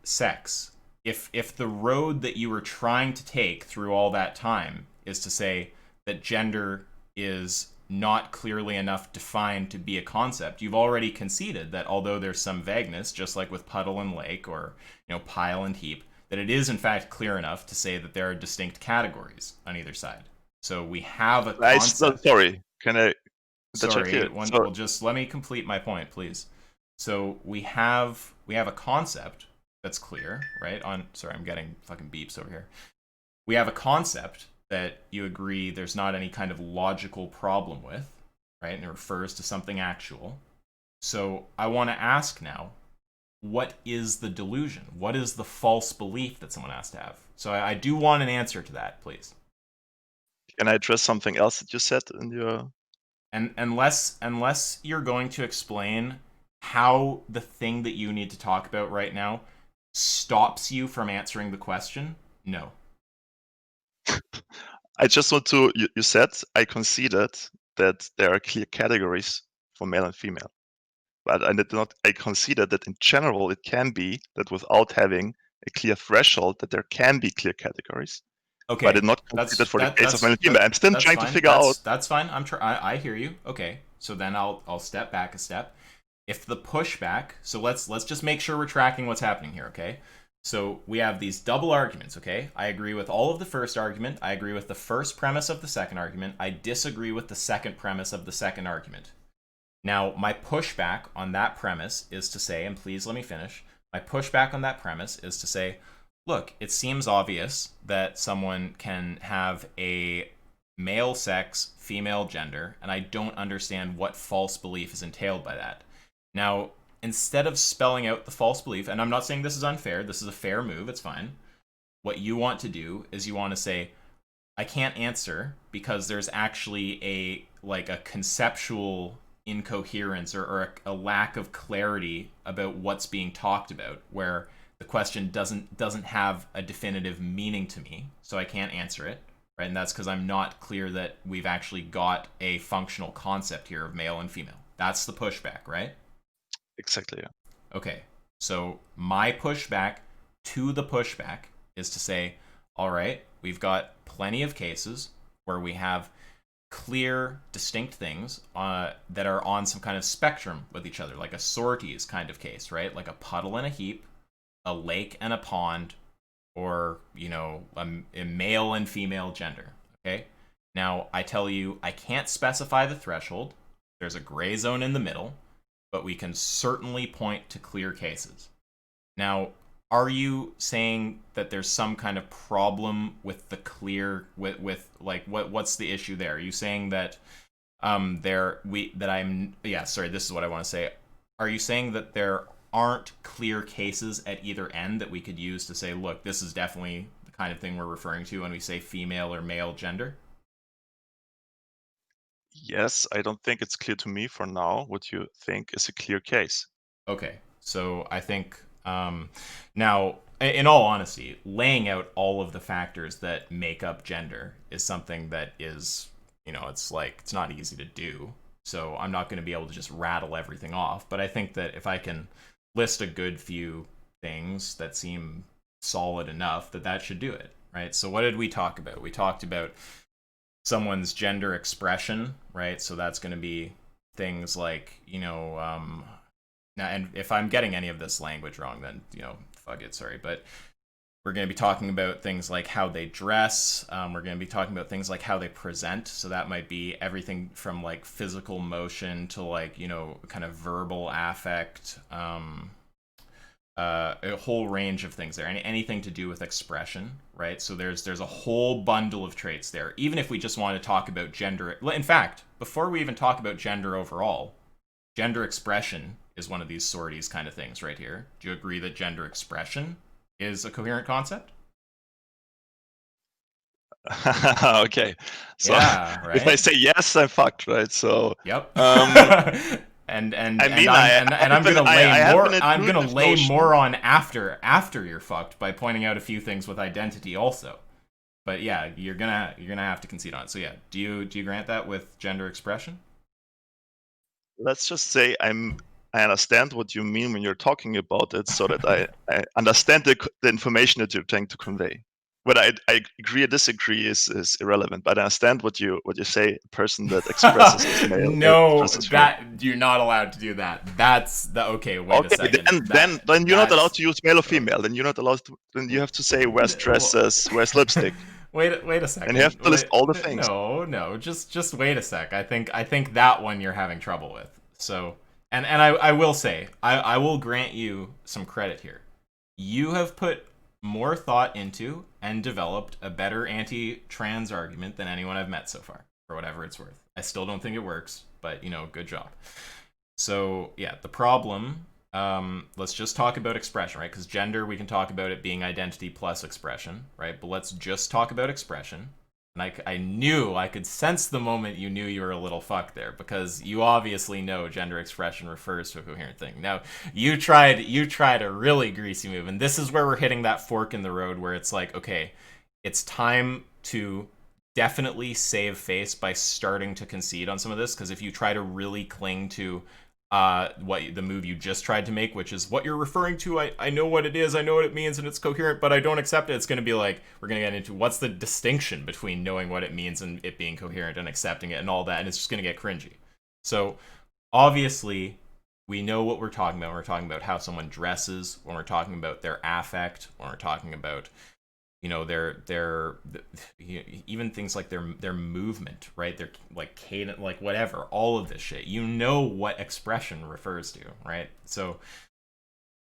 sex. If the road that you were trying to take through all that time is to say that gender is not clearly enough defined to be a concept, you've already conceded that although there's some vagueness, just like with puddle and lake or pile and heap, that it is in fact clear enough to say that there are distinct categories on either side. So we have a I still, concept. sorry, can I interject Sorry, here? So well, just let me complete my point, please. So we have a concept that's clear, right? Sorry, I'm getting fucking beeps over here. We have a concept that you agree there's not any kind of logical problem with, right? And it refers to something actual. So I want to ask now, what is the delusion? What is the false belief that someone has to have? So I do want an answer to that, please. can I address something else that you said in your? And unless you're going to explain how the thing that you need to talk about right now stops you from answering the question, no. I just want to. You said I conceded that there are clear categories for male and female, but I did not. I conceded that in general it can be that without having a clear threshold that there can be clear categories. But I Okay, did not concede that's that for the that case of that's male and female. that I'm still that's trying to fine. figure out. That's fine. I hear you. Okay, so then I'll step back a step. If the pushback, so let's just make sure we're tracking what's happening here. Okay, so we have these double arguments. Okay, I agree with all of the first argument. I agree with the first premise of the second argument. I disagree with the second premise of the second argument. Now, my pushback on that premise is to say, and please let me finish. My pushback on that premise is to say, look, it seems obvious that someone can have a male sex, female gender, and I don't understand what false belief is entailed by that. Now, instead of spelling out the false belief, and I'm not saying this is unfair, this is a fair move, it's fine. What you want to do is you want to say, I can't answer because there's actually a conceptual incoherence or a lack of clarity about what's being talked about, where the question doesn't have a definitive meaning to me, so I can't answer it, right? And that's because I'm not clear that we've actually got a functional concept here of male and female. That's the pushback, right? Exactly. Yeah. Okay, so my pushback to the pushback is to say, all right, we've got plenty of cases where we have clear, distinct things that are on some kind of spectrum with each other, like a sorties kind of case, right? Like a puddle and a heap, a lake and a pond, or, a male and female gender, okay? Now, I tell you, I can't specify the threshold. There's a gray zone in the middle, but we can certainly point to clear cases. Now, are you saying that there's some kind of problem with the clear with like what's the issue there? Are you saying that there we that I'm yeah, sorry, this is what I want to say. Are you saying that there aren't clear cases at either end that we could use to say, look, this is definitely the kind of thing we're referring to when we say female or male gender? Yes, I don't think it's clear to me for now what you think is a clear case. Okay, so I think now, in all honesty, laying out all of the factors that make up gender is something that is, it's not easy to do. So I'm not going to be able to just rattle everything off. But I think that if I can list a good few things that seem solid enough, that should do it, right? So what did we talk about? We talked about someone's gender expression, right? So that's going to be things like, now, and if I'm getting any of this language wrong, then fuck it, sorry. But we're going to be talking about things like how they dress. We're going to be talking about things like how they present. So that might be everything from like physical motion to like kind of verbal affect. A whole range of things there, anything to do with expression, right? So there's a whole bundle of traits there. Even if we just want to talk about gender, in fact, before we even talk about gender overall, gender expression is one of these sorties kind of things right here. Do you agree that gender expression is a coherent concept? Okay, so Yeah, if I right? say yes, I'm fucked, right? So, Yep. um, And I and mean, I'm and, I and have I'm gonna lay I have more an I'm gonna intuitive lay notion. more on after you're fucked by pointing out a few things with identity also. But yeah, you're gonna have to concede on it. So yeah, do you grant that with gender expression? Let's just say I understand what you mean when you're talking about it, so that I understand the information that you're trying to convey. Whether I agree or disagree is irrelevant, but I understand what you say. A person that expresses as male or No, expresses female. that you're not allowed to do that. That's the okay. Wait a Okay, second. then you're not allowed That's to use male or female. Then you're not allowed to. Then you have to say where's well, dresses, where's lipstick, wait a and you have second. to list Wait, all the things. no. Just wait a sec. I think that one you're having trouble with. So and I will say I will grant you some credit here. You have put more thought into and developed a better anti-trans argument than anyone I've met so far, for whatever it's worth. I still don't think it works, but good job. So yeah, the problem. Let's just talk about expression, right? Because gender, we can talk about it being identity plus expression, right? But let's just talk about expression. And I knew, I could sense the moment you knew you were a little fucked there, because you obviously know gender expression refers to a coherent thing. Now, you tried a really greasy move, and this is where we're hitting that fork in the road where it's like, okay, it's time to definitely save face by starting to concede on some of this, because if you try to really cling to what the move you just tried to make, which is what you're referring to. I know what it is, I know what it means, and it's coherent, but I don't accept it. It's going to be like, we're going to get into what's the distinction between knowing what it means and it being coherent and accepting it and all that, and it's just going to get cringy. So, obviously, we know what we're talking about. We're talking about how someone dresses, when we're talking about their affect, when we're talking about their even things like their movement, right? Their like cadence, like whatever, all of this shit. You know what expression refers to, right? So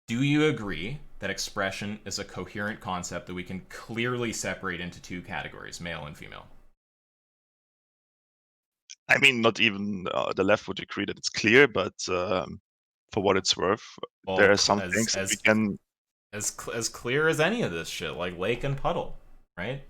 do you agree that expression is a coherent concept that we can clearly separate into two categories, male and female? I mean, not even the left would agree that it's clear, but for what it's worth, there Well, are some things that we can. as clear as any of this shit, like lake and puddle, right?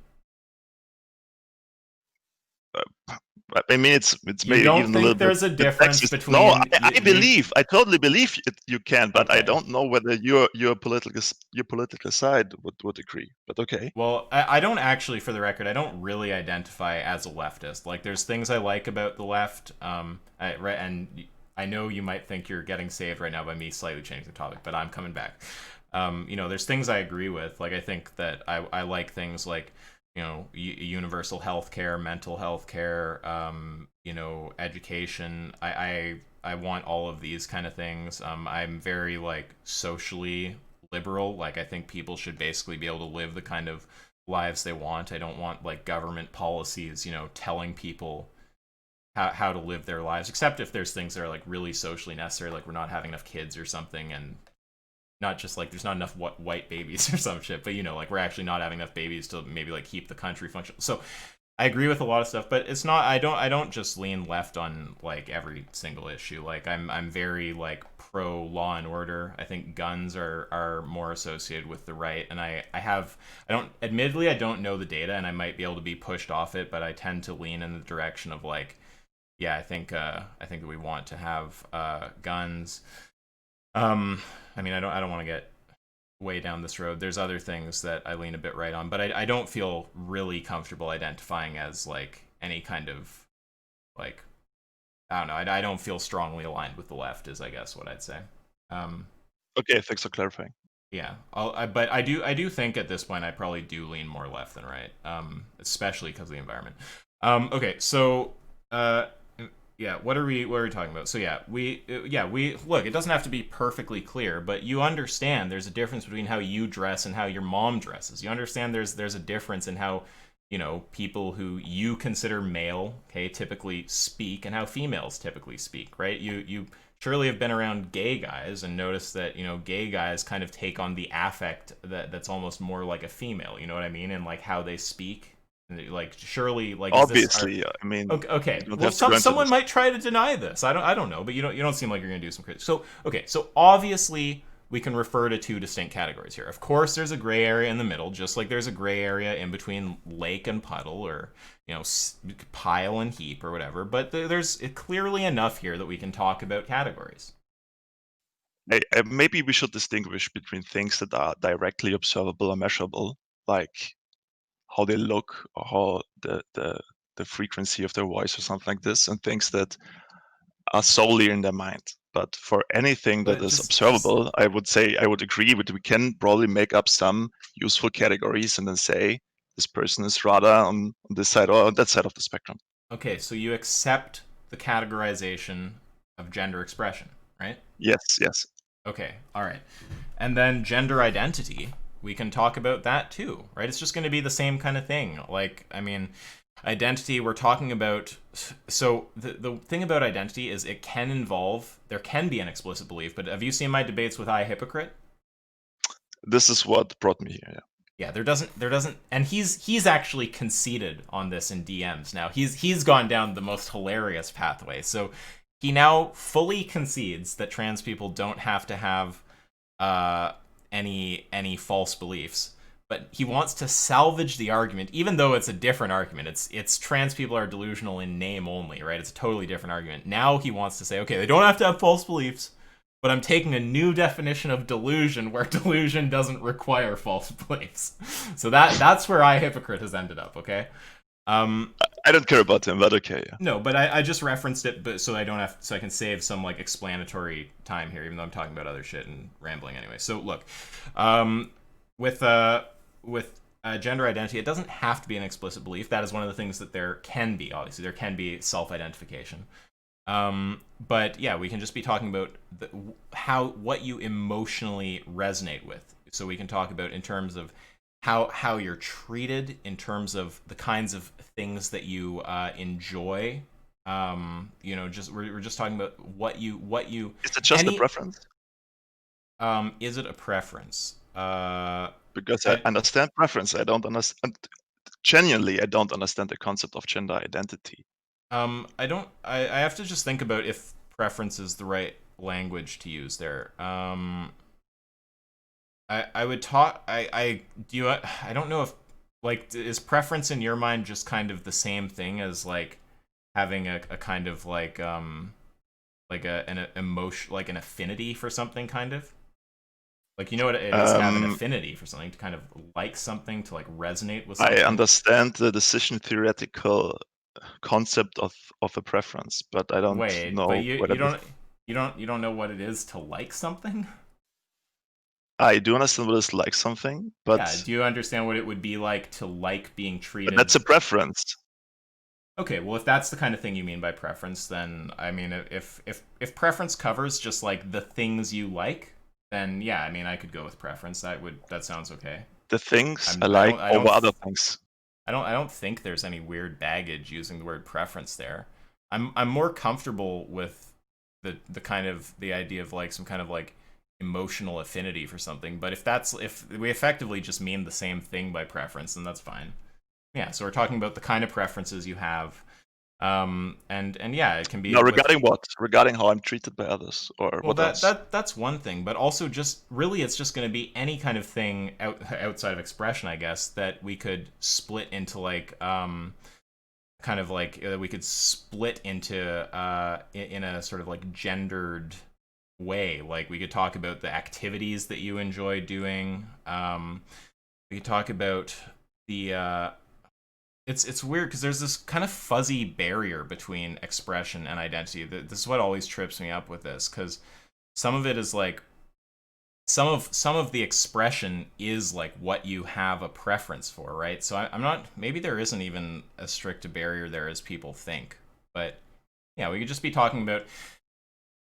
I mean, it's You maybe don't even a little think bit, there's a difference sexist. No, between I totally believe you can, but I okay. don't know whether your political side would agree. But okay. Well, I don't actually, for the record, I don't really identify as a leftist. Like, there's things I like about the left, right, and I know you might think you're getting saved right now by me slightly changing the topic, but I'm coming back. There's things I agree with. Like, I think that I like things like, universal health care, mental health care, education. I want all of these kind of things. I'm very, like, socially liberal. Like, I think people should basically be able to live the kind of lives they want. I don't want like government policies, telling people how to live their lives, except if there's things that are like really socially necessary, like we're not having enough kids or something, and not just like there's not enough white babies or some shit, but like we're actually not having enough babies to maybe like keep the country functional. So I agree with a lot of stuff, but it's not. I don't just lean left on like every single issue. Like I'm very like pro law and order. I think guns are more associated with the right, and I don't, admittedly I don't know the data, and I might be able to be pushed off it, but I tend to lean in the direction of like, yeah, I think that we want to have guns. I mean, I don't want to get way down this road. There's other things that I lean a bit right on, but I don't feel really comfortable identifying as like any kind of like, I don't know. I don't feel strongly aligned with the left, is I guess what I'd say. Um, Okay, thanks for clarifying. yeah, but I do think at this point I probably do lean more left than right, especially because of the environment. Okay, so uh, yeah, what are we talking about? So we look, it doesn't have to be perfectly clear, but you understand there's a difference between how you dress and how your mom dresses. You understand there's a difference in how, people who you consider male, okay, typically speak, and how females typically speak, right? You surely have been around gay guys and noticed that, gay guys kind of take on the affect that's almost more like a female, you know what I mean? And like how they speak. Like, surely, like, is this our Obviously, I mean, okay, you okay. don't Well, have to go into someone this. might try to deny this. I don't know, but you don't seem like you're gonna do some criticism. So okay, so obviously we can refer to two distinct categories here. Of course, there's a gray area in the middle, just like there's a gray area in between lake and puddle, or pile and heap, or whatever. But there's clearly enough here that we can talk about categories. Maybe we should distinguish between things that are directly observable or measurable, like how they look or how the frequency of their voice or something like this, and things that are solely in their mind. But for anything that is observable, I would agree with, we can probably make up some useful categories and then say this person is rather on this side or on that side of the spectrum. Okay, so you accept the categorization of gender expression, right? Yes, yes. Okay, all right. And then gender identity, we can talk about that too, right? It's just going to be the same kind of thing. Like, I mean, identity, we're talking about. So the thing about identity is it can involve, there can be an explicit belief, but have you seen my debates with Hypocrite? This is what brought me here. Yeah, there doesn't, and he's actually conceded on this in DMs now. He's gone down the most hilarious pathway. So he now fully concedes that trans people don't have to have any false beliefs, but he wants to salvage the argument, even though it's a different argument. It's trans people are delusional in name only, right? It's a totally different argument. Now he wants to say, okay, they don't have to have false beliefs, but I'm taking a new definition of delusion where delusion doesn't require false beliefs. So that's where Hypocrite has ended up, okay? I don't care about him, but okay. Yeah. No, but I just referenced it, but so I can save some like explanatory time here, even though I'm talking about other shit and rambling anyway. So look, with gender identity, it doesn't have to be an explicit belief. That is one of the things that there can be. Obviously, there can be self-identification. But yeah, we can just be talking about what you emotionally resonate with. So we can talk about in terms of how you're treated, in terms of the kinds of things that you enjoy. We're just talking about what you. Is it just a preference? Is it a preference? Because I understand preference. I don't understand. Genuinely, I don't understand the concept of gender identity. I have to just think about if preference is the right language to use there. I would talk. I don't know if, like, is preference in your mind just kind of the same thing as like having a kind of like an emotion, like an affinity for something, kind of like, you know what it is to have an affinity for something, to kind of like something, to like resonate with something. I understand the decision theoretical concept of a preference, but I don't know. But you don't know what it is to like something? I do understand what it's like something, but yeah, do you understand what it would be like to like being treated? But that's a preference. Okay, well, if that's the kind of thing you mean by preference, then I mean, if preference covers just like the things you like, then yeah, I mean, I could go with preference. That sounds okay. The things I like over other things. I don't think there's any weird baggage using the word preference there. I'm more comfortable with the kind of the idea of like some kind of like emotional affinity for something. But if we effectively just mean the same thing by preference, then that's fine. Yeah, so we're talking about the kind of preferences you have. And yeah, it can be. No, regarding what? Regarding how I'm treated by others, or well, what else? That's one thing, but also just really, it's just going to be any kind of thing outside of expression, I guess, that we could split into like kind of like we could split into in a sort of like gendered way. Like we could talk about the activities that you enjoy doing. We could talk about the it's weird because there's this kind of fuzzy barrier between expression and identity. This is what always trips me up with this, because some of it is like some of the expression is like what you have a preference for, right? So I'm not, maybe there isn't even as strict a barrier there as people think, but yeah, we could just be talking about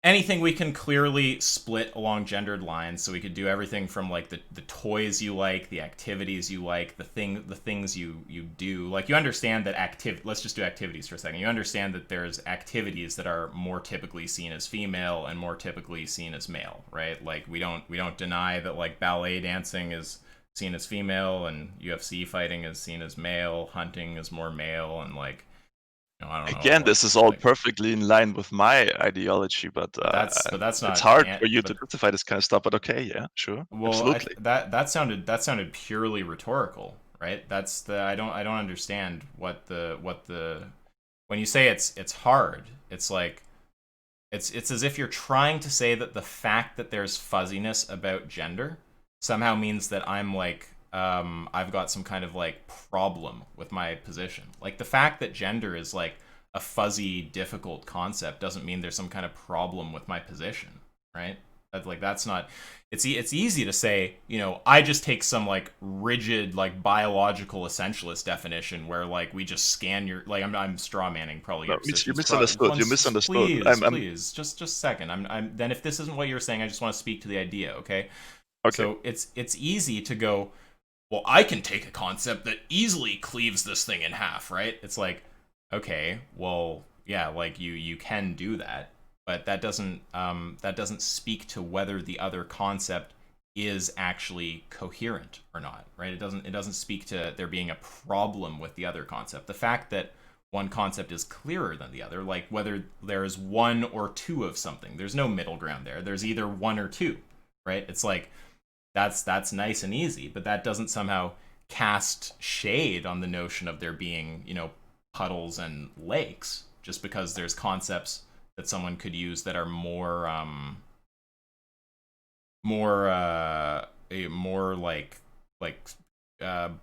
anything we can clearly split along gendered lines. So we could do everything from like the toys you like, the activities you like, the things you do. Like, you understand that let's just do activities for a second. You understand that there's activities that are more typically seen as female and more typically seen as male, right? Like we don't deny that like ballet dancing is seen as female and UFC fighting is seen as male, hunting is more male, and like I don't know Again, what this is all like, perfectly in line with my ideology, but that's it's not hard for you to but justify this kind of stuff. But okay, yeah, sure, well, absolutely. that sounded purely rhetorical, right? That's the I don't understand what the when you say it's hard, it's like it's as if you're trying to say that the fact that there's fuzziness about gender somehow means that I'm like I've got some kind of like problem with my position. Like the fact that gender is like a fuzzy, difficult concept doesn't mean there's some kind of problem with my position, right? That's not. It's easy to say, I just take some like rigid like biological essentialist definition where like we just scan your like I'm straw manning probably No, your you positions. misunderstood. You misunderstood. Please, just a second. I'm then if this isn't what you're saying, I just want to speak to the idea, okay? Okay. So it's easy to go, well, I can take a concept that easily cleaves this thing in half, right? It's like, okay, well, yeah, like you can do that, but that doesn't speak to whether the other concept is actually coherent or not, right? It doesn't speak to there being a problem with the other concept. The fact that one concept is clearer than the other, like whether there is one or two of something, there's no middle ground there. There's either one or two, right? It's like that's nice and easy, but that doesn't somehow cast shade on the notion of there being, puddles and lakes just because there's concepts that someone could use that are more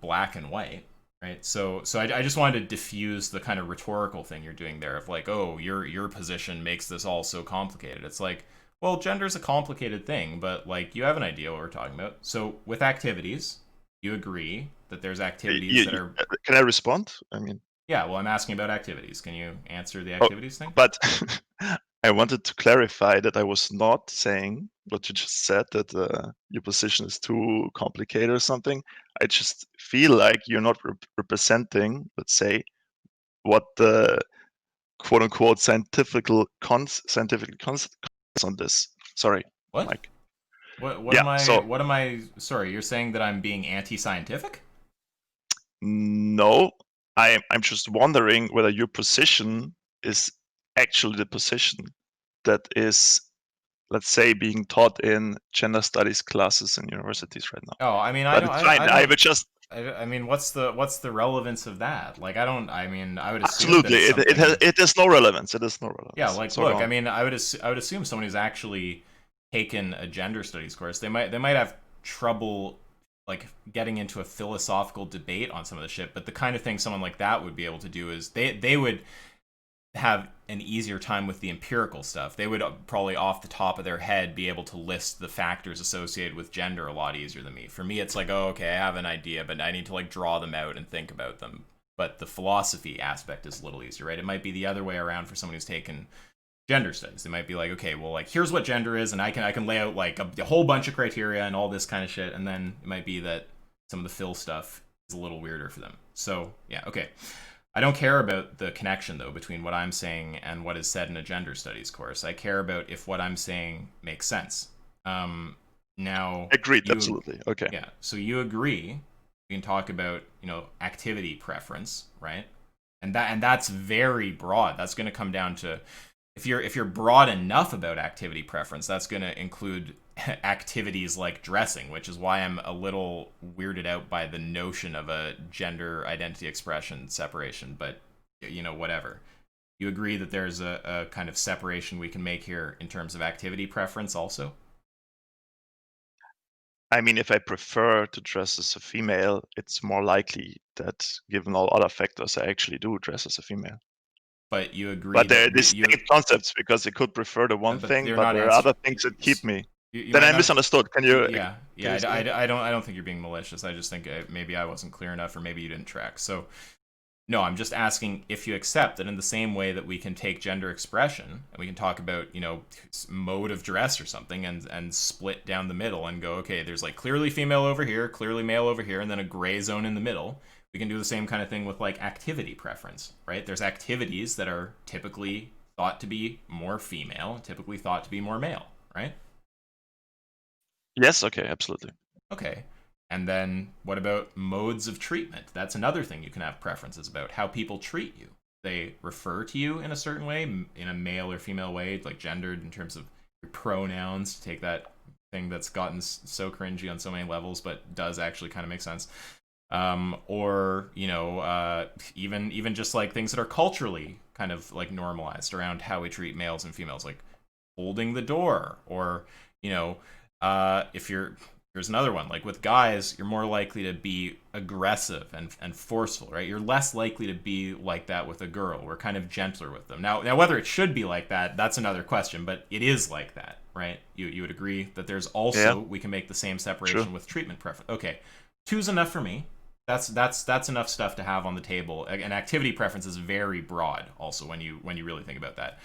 black and white, right? So I just wanted to diffuse the kind of rhetorical thing you're doing there of like, oh, your position makes this all so complicated. It's like, well, gender's a complicated thing, but like you have an idea what we're talking about. So with activities, you agree that there's activities that are. Can I respond? I mean, Yeah, well, I'm asking about activities. Can you answer the oh, activities thing? but I wanted to clarify that I was not saying what you just said, that your position is too complicated or something. I just feel like you're not representing, let's say, what the quote unquote scientific cons on this. Sorry, What? Mike. What Yeah, am I? so What am I? Sorry, you're saying that I'm being anti-scientific? no, I'm just wondering whether your position is actually the position that is, let's say, being taught in gender studies classes in universities right now. Oh, I mean, But it's fine. I I don't. would just I mean, what's the relevance of that? Like, I don't. I mean, I would assume that absolutely it's something. it has no relevance. It has no Yeah, relevance. like, So go look. I on. mean, I would assume someone who's actually taken a gender studies course, they might have trouble like getting into a philosophical debate on some of the shit. But the kind of thing someone like that would be able to do is they would have an easier time with the empirical stuff. They would probably off the top of their head be able to list the factors associated with gender a lot easier than me. For me, it's like, oh, okay, I have an idea, but I need to like draw them out and think about them. But the philosophy aspect is a little easier, right? It might be the other way around for someone who's taken gender studies. They might be like, okay, well, like here's what gender is, and I can lay out like a whole bunch of criteria and all this kind of shit, and then it might be that some of the phil stuff is a little weirder for them. So yeah, okay. I don't care about the connection though between what I'm saying and what is said in a gender studies course. I care about if what I'm saying makes sense. Now Agreed. you, Absolutely. Okay. yeah. So you agree? We can talk about activity preference, right? And that's very broad. That's going to come down to if you're broad enough about activity preference, that's going to include activities like dressing, which is why I'm a little weirded out by the notion of a gender identity expression separation. But whatever. You agree that there's a kind of separation we can make here in terms of activity preference, also. I mean, if I prefer to dress as a female, it's more likely that, given all other factors, I actually do dress as a female. But you agree But that they're distinct concepts because I could prefer the one but thing, they're but not there are answer. other things that keep me. You Then might I not. misunderstood. Yeah, Can yeah. you say? I don't think you're being malicious. I just think maybe I wasn't clear enough, or maybe you didn't track. So no, I'm just asking if you accept that in the same way that we can take gender expression and we can talk about, mode of dress or something and split down the middle and go, okay, there's like clearly female over here, clearly male over here, and then a gray zone in the middle. We can do the same kind of thing with like activity preference, right? There's activities that are typically thought to be more female, typically thought to be more male, right? Yes. Okay. Absolutely. Okay. And then what about modes of treatment? That's another thing you can have preferences about, how people treat you. they refer to you in a certain way, in a male or female way, like gendered in terms of your pronouns, to take that thing that's gotten so cringy on so many levels, but does actually kind of make sense. Or even just like things that are culturally kind of like normalized around how we treat males and females, like holding the door, or if you're there's another one, like with guys, you're more likely to be aggressive and forceful, right? You're less likely to be like that with a girl. We're kind of gentler with them. Now whether it should be like that, that's another question, but it is like that, right? You would agree that there's Yeah, also, we can make the same true. separation with treatment preference. Okay, two's enough for me. That's enough stuff to have on the table. And activity preference is very broad also when you really think about that.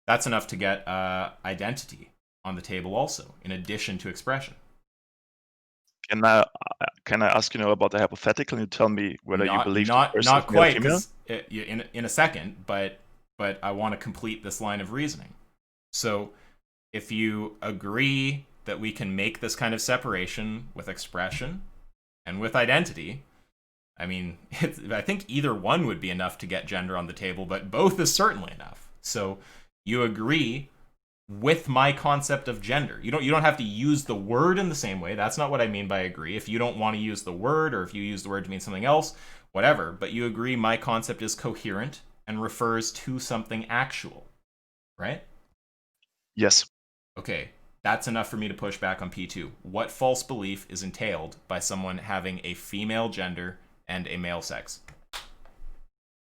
That's enough to get identity on the table also, in addition to expression. Can I ask about the hypothetical, and you tell me whether you Not believe this not person not is male or quite, female? because in a second, but I want to complete this line of reasoning. So if you agree that we can make this kind of separation with expression and with identity, I mean, I think either one would be enough to get gender on the table, but both is certainly enough. So you agree with my concept of gender. You don't have to use the word in the same way. That's not what I mean by agree. If you don't want to use the word, or if you use the word to mean something else, whatever, but you agree my concept is coherent and refers to something actual, right? Yes. Okay, that's enough for me to push back on P2. What false belief is entailed by someone having a female gender and a male sex?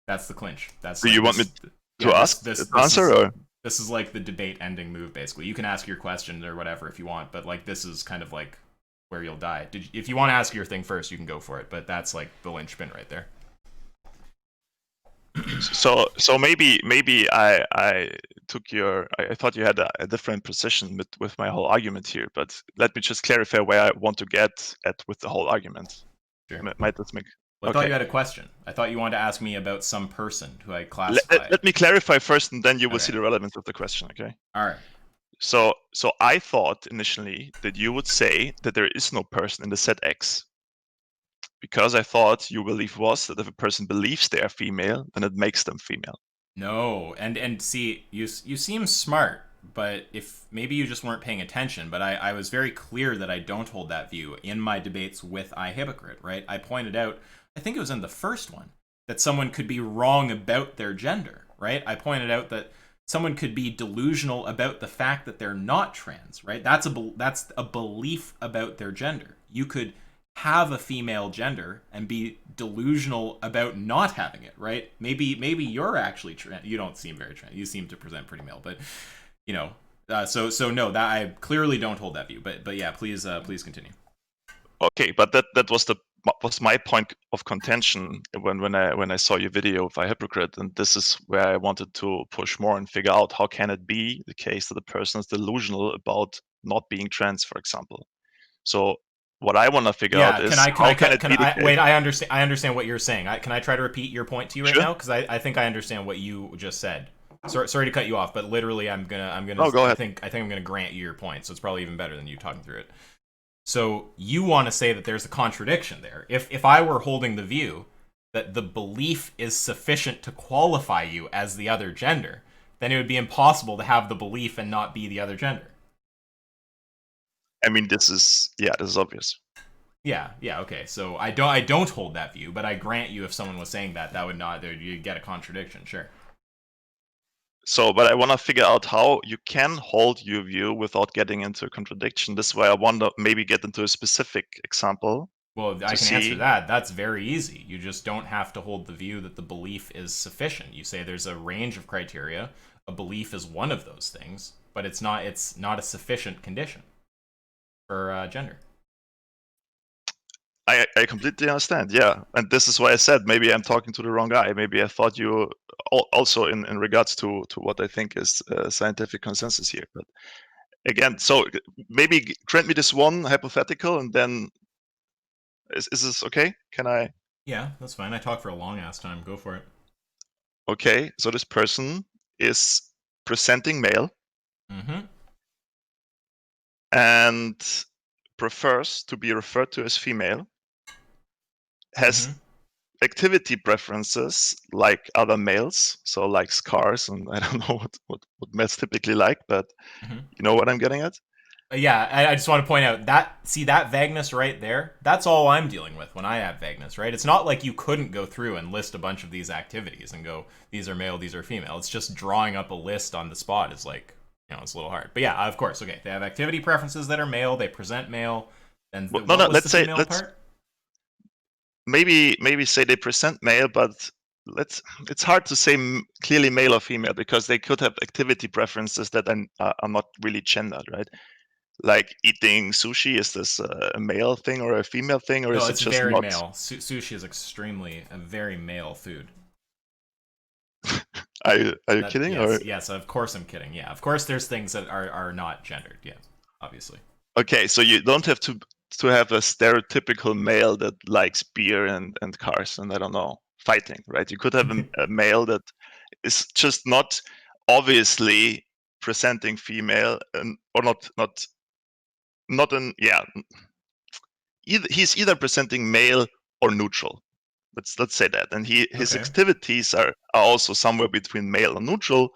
That's the clinch. That's Do you like want me this. to Yeah, ask the answer, or? this is like the debate ending move. Basically, you can ask your question or whatever if you want, but like this is kind of like where you'll die. If you want to ask your thing first, you can go for it. But that's like the linchpin right there. So maybe I took your I thought you had a different position with my whole argument here, but let me just clarify where I want to get at with the whole argument. Sure. Might this make Well, I thought okay? you had a question. I thought you wanted to ask me about some person who I Let, classify. let, let me clarify first, and then you will Okay. see the relevance of the question. Okay. All right. So I thought initially that you would say that there is no person in the set X, because I thought your belief was that if a person believes they are female, then it makes them female. No, and see, you seem smart, but if maybe you just weren't paying attention. But I was very clear that I don't hold that view in my debates with iHypocrite, right? I pointed out, I think it was in the first one, that someone could be wrong about their gender, right? I pointed out that someone could be delusional about the fact that they're not trans, right? That's a belief about their gender. You could have a female gender and be delusional about not having it, right? Maybe you're actually trans. You don't seem very trans. You seem to present pretty male, but you know. So no, that I clearly don't hold that view. But yeah, please continue. Okay, but that was my point of contention when I saw your video of a hypocrite, and this is where I wanted to push more and figure out how can it be the case that a person is delusional about not being trans, for example. So what I want to figure out Yeah, is how can it can be the I case? wait? I understand what you're saying. Can I try to repeat your point to you right Sure. now? Because I think I understand what you just said. Sorry to cut you off, but literally No, go ahead. I think I'm gonna grant you your point. So it's probably even better than you talking through it. So you want to say that there's a contradiction there. If I were holding the view that the belief is sufficient to qualify you as the other gender, then it would be impossible to have the belief and not be the other gender. I mean, this is obvious. Yeah, okay. So I don't hold that view, but I grant you if someone was saying that, that would not you'd get a contradiction, sure. So, but I want to figure out how you can hold your view without getting into a contradiction. This is why I want to maybe get into a specific example Well, I to can answer see. that. That's very easy. You just don't have to hold the view that the belief is sufficient. You say there's a range of criteria. A belief is one of those things, but it's not a sufficient condition for gender. I completely understand. Yeah, and this is why I said maybe I'm talking to the wrong guy. Maybe I thought you also in regards to what I think is scientific consensus here. But again, so maybe grant me this one hypothetical, and then is this okay? Can I? Yeah, that's fine. I talk for a long ass time. Go for it. Okay, so this person is presenting male Mm-hmm. and prefers to be referred to as female, has Mm-hmm. activity preferences like other males, so likes cars, and I don't know what males typically like, but Mhm. you know what I'm getting at? Yeah, I just want to point out that, see that vagueness right there? That's all I'm dealing with when I have vagueness, right? It's not like you couldn't go through and list a bunch of these activities and go, these are male, these are female. It's just drawing up a list on the spot is like, it's a little hard. But yeah, of course, okay. They have activity preferences that are male, they present male. And Well, no, what no. was the female Let's part? maybe say they present male, but it's hard to say clearly male or female because they could have activity preferences that are not really gendered, right? Like eating sushi, is this a male thing or a female thing, or No, is it it's just very not? male. Sushi is extremely a very male food. Are you That kidding? Or yes, of course I'm kidding. Yeah, of course there's things that are not gendered. Yeah, obviously. okay, so you don't have to have a stereotypical male that likes beer and cars and I don't know, fighting, right? You could have a male that is just not obviously presenting female, and or not an yeah. He's either presenting male or neutral. Let's say that, and his Okay. activities are also somewhere between male and neutral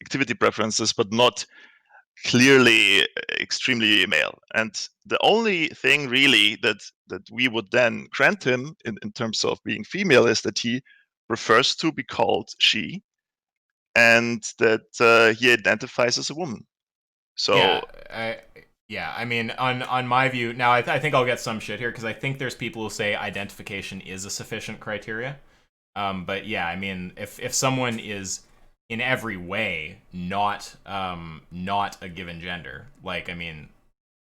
activity preferences, but not clearly extremely male. And the only thing really that we would then grant him in terms of being female is that he prefers to be called she, and that he identifies as a woman. So Yeah, I mean, on my view, now I think I'll get some shit here because I think there's people who say identification is a sufficient criteria. But yeah, I mean, if someone is in every way not a given gender, like I mean,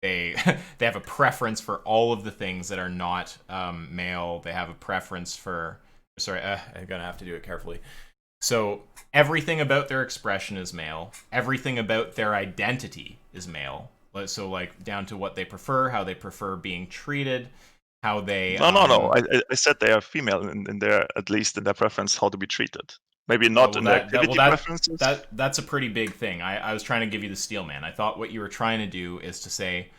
they they have a preference for all of the things that are not male. They have a preference for. Sorry, I'm gonna have to do it carefully. So everything about their expression is male. Everything about their identity is male. So like down to what they prefer, how they prefer being treated, how they no. I said they are female in their, at least in their preference how to be treated. Maybe oh not well in their that well activity preferences. that's a pretty big thing. I was trying to give you the steel man. I thought what you were trying to do is to say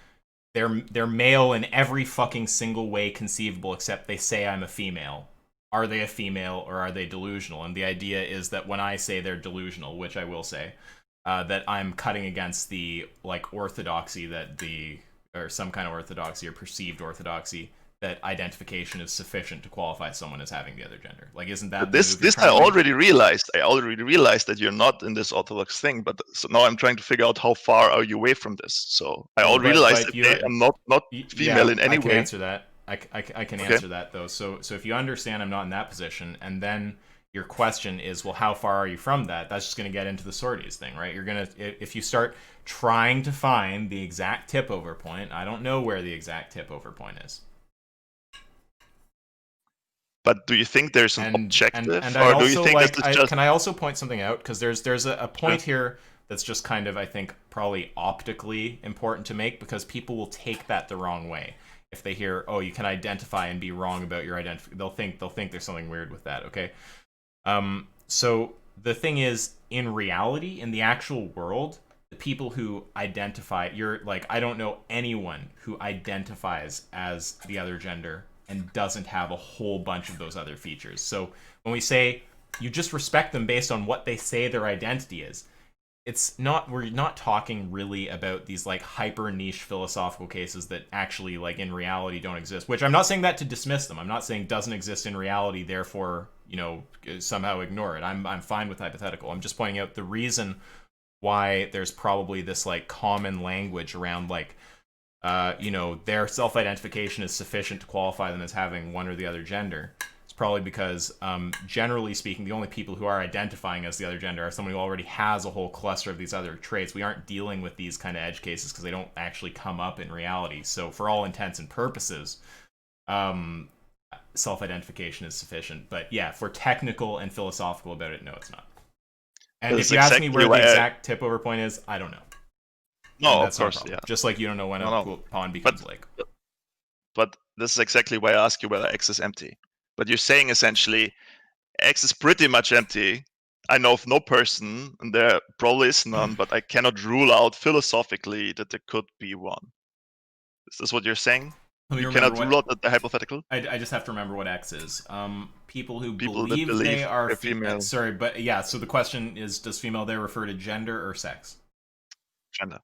they're male in every fucking single way conceivable except they say I'm a female. Are they a female or are they delusional? And the idea is that when I say they're delusional, which I will say, that I'm cutting against the like orthodoxy that the or some kind of orthodoxy or perceived orthodoxy that identification is sufficient to qualify someone as having the other gender. Like, isn't that the move you're This trying to make? I already realized that you're not in this orthodox thing, but so now I'm trying to figure out how far are you away from this. So I Well, already realized but if they are not female yeah, in I any can way. answer that. I can Okay. answer that though. So if you understand, I'm not in that position, and then your question is, well, how far are you from that? That's just going to get into the sorties thing, right? You're gonna if you start trying to find the exact tip over point. I don't know where the exact tip over point is, But do you think there's an and objective, I'd or do you also think this like is I just can I also point something out because there's a sure? point here that's just kind of I think probably optically important to make because people will take that the wrong way if they hear oh you can identify and be wrong about your identity they'll think there's something weird with that, okay. So the thing is in reality in the actual world the people who identify you're like I don't know anyone who identifies as the other gender and doesn't have a whole bunch of those other features. So when we say you just respect them based on what they say their identity is, it's not we're not talking really about these like hyper niche philosophical cases that actually like in reality don't exist, which I'm not saying that to dismiss them. I'm not saying doesn't exist in reality therefore somehow ignore it. I'm fine with hypothetical. I'm just pointing out the reason why there's probably this like common language around like their self-identification is sufficient to qualify them as having one or the other gender. It's probably because, generally speaking, the only people who are identifying as the other gender are someone who already has a whole cluster of these other traits. We aren't dealing with these kind of edge cases because they don't actually come up in reality. So, for all intents and purposes, um, self-identification is sufficient. But yeah, if we're technical and philosophical about it, no, it's not. And This if is you ask me exactly where the why exact tip over point is, I don't know, and no, of that's not a course, problem. yeah, Just like you don't know when no, a no. pond But becomes a lake. this is exactly why I ask you whether X is empty. But you're saying essentially X is pretty much empty. I know of no person, and there probably is none, but I cannot rule out philosophically that there could be one. Is this what you're saying? Let me You remember cannot what. rule out the hypothetical. I just have to remember what X is. People who People that believe they believe are. a female Sorry, but yeah. So the question is, does female there refer to gender or sex? gender.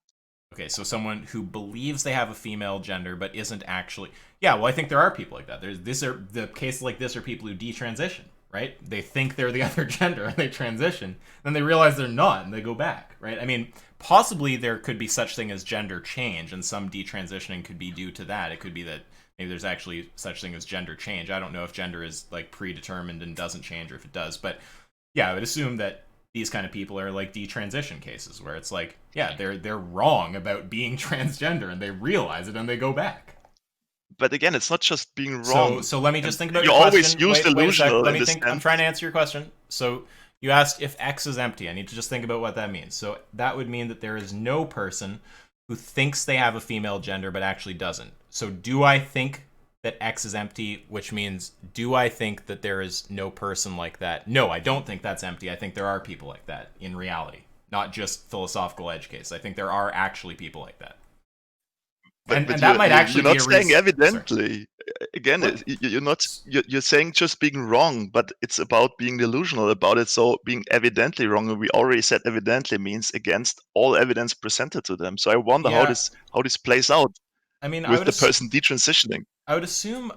Okay, so someone who believes they have a female gender but isn't actually. Yeah, well, I think there are people like that. The cases like this are people who detransition, right? They think they're the other gender and they transition, then they realize they're not and they go back, right? I mean, possibly there could be such thing as gender change, and some detransitioning could be due to that. It could be that maybe there's actually such thing as gender change. I don't know if gender is like predetermined and doesn't change, or if it does, but yeah, I would assume that these kind of people are like detransition cases where it's like, yeah, they're wrong about being transgender and they realize it and they go back. But again, it's not just being So wrong. so let me And just think about you your always question. use Wait a sec. delusional Let in me this think. I'm sense. trying to answer your question. So you asked if X is empty. I need to just think about what that means. So that would mean that there is no person who thinks they have a female gender but actually doesn't. So do I think that X is empty, which means do I think that there is no person like that? No, I don't think that's empty. I think there are people like that in reality, not just philosophical edge case. I think there are actually people like that. But And but that might you're actually be not a saying reason. Sorry. evidently. Again, What? you're not you're saying just being wrong, but it's about being delusional about it. So being evidently wrong, and we already said evidently means against all evidence presented to them. So I wonder Yeah. how this plays out I mean, with the person detransitioning. I would assume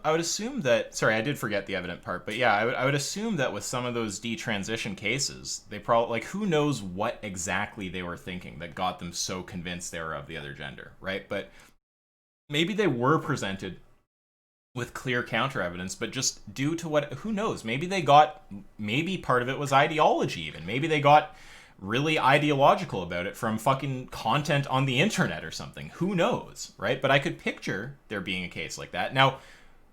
that. Sorry, I did forget the evident part, but yeah, I would assume that with some of those detransition cases, they probably like who knows what exactly they were thinking that got them so convinced they were of the other gender, right? But maybe they were presented with clear counter evidence, but just due to what who knows, maybe part of it was ideology even. Maybe they got really ideological about it from fucking content on the internet or something. Who knows, right? But I could picture there being a case like that. Now,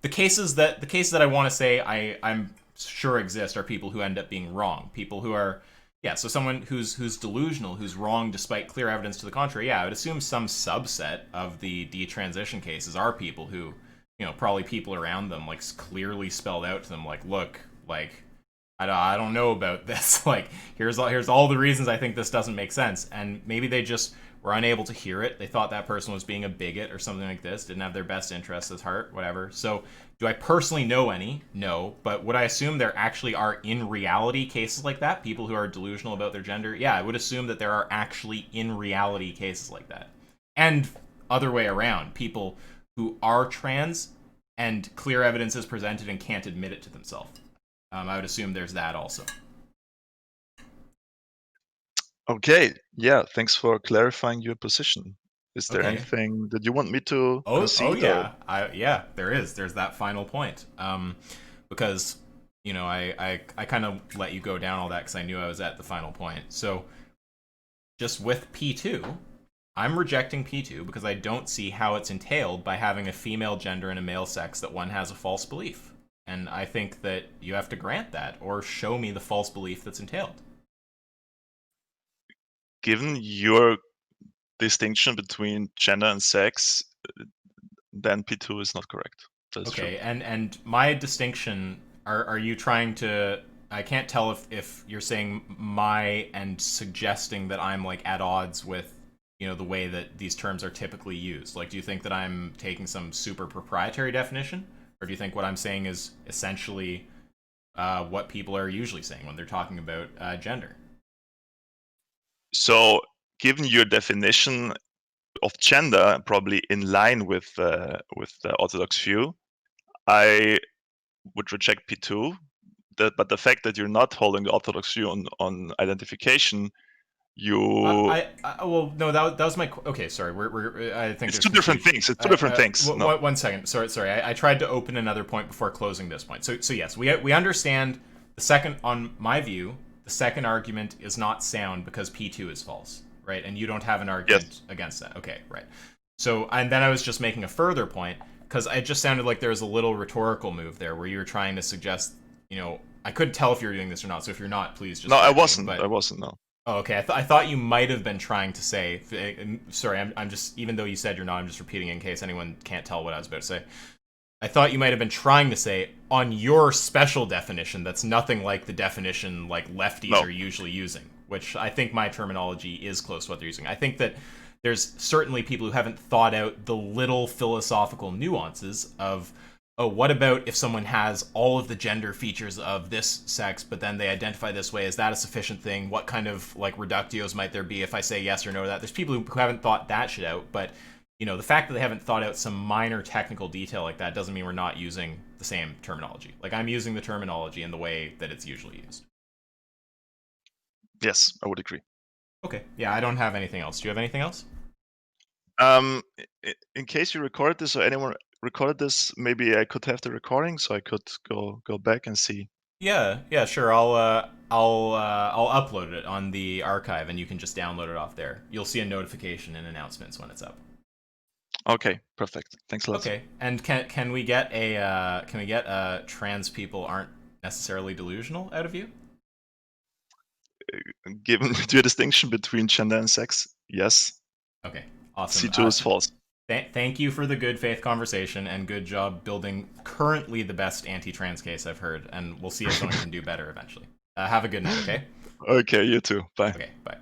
the cases that I want to say I'm sure exist are people who end up being wrong. People who are yeah, so someone who's delusional, who's wrong despite clear evidence to the contrary. Yeah, I would assume some subset of the detransition cases are people who, probably people around them like clearly spelled out to them like, look, like I don't know about this. Like, here's all the reasons I think this doesn't make sense. And maybe they just were unable to hear it. They thought that person was being a bigot or something like this, didn't have their best interests at heart, whatever. So, do I personally know any? No. But would I assume there actually are, in reality, cases like that? People who are delusional about their gender? Yeah, I would assume that there are actually, in reality, cases like that. And other way around, people who are trans and clear evidence is presented and can't admit it to themselves. I would assume there's that also. Okay, yeah, thanks for clarifying your position. Is there Okay. anything that you want me to Oh concede or? yeah. Yeah, there is. There's that final point. Because I kind of let you go down all that because I knew I was at the final point. So just with P2, I'm rejecting P2 because I don't see how it's entailed by having a female gender and a male sex that one has a false belief. And I think that you have to grant that or show me the false belief that's entailed. Given your distinction between gender and sex, then P2 is not correct. That's true. Okay, and my distinction, are you trying to? I can't tell if you're saying my and suggesting that I'm like at odds with the way that these terms are typically used. Like, do you think that I'm taking some super proprietary definition, or do you think what I'm saying is essentially what people are usually saying when they're talking about gender? So, given your definition of gender, probably in line with the orthodox view, I would reject P2. But the fact that you're not holding the orthodox view on identification, you Well, no, that was my okay. Sorry, I think it's there's two different confusion. things. It's two different things. No. One second. Sorry. I tried to open another point before closing this point. So yes, we understand the second. On my view, the second argument is not sound because P2 is false, right? And you don't have an argument Yes. against that. Okay, right. So and then I was just making a further point because it just sounded like there was a little rhetorical move there where you were trying to suggest, I couldn't tell if you were doing this or not. So if you're not, please just No, I correct me. wasn't. But I wasn't. No. oh, okay. I thought you might have been trying to say. Sorry, I'm just. Even though you said you're not, I'm just repeating in case anyone can't tell what I was about to say. I thought you might have been trying to say on your special definition that's nothing like the definition like lefties No. are usually using, which I think my terminology is close to what they're using. I think that there's certainly people who haven't thought out the little philosophical nuances of, oh, what about if someone has all of the gender features of this sex, but then they identify this way? Is that a sufficient thing? What kind of like reductios might there be if I say yes or no to that? There's people who haven't thought that shit out, but the fact that they haven't thought out some minor technical detail like that doesn't mean we're not using the same terminology. Like, I'm using the terminology in the way that it's usually used. Yes, I would agree. Okay. Yeah, I don't have anything else. Do you have anything else? In case you recorded this or anyone recorded this, maybe I could have the recording so I could go back and see. Yeah, sure. I'll upload it on the archive, and you can just download it off there. You'll see a notification and announcements when it's up. Okay, perfect. Thanks a lot. Okay. And can we get a trans people aren't necessarily delusional out of you? Given your distinction between gender and sex, yes. Okay. Awesome. C2 is false. Thank you for the good faith conversation, and good job building currently the best anti-trans case I've heard, and we'll see if someone can do better eventually. Have a good night, okay? Okay, you too. Bye. Okay, bye.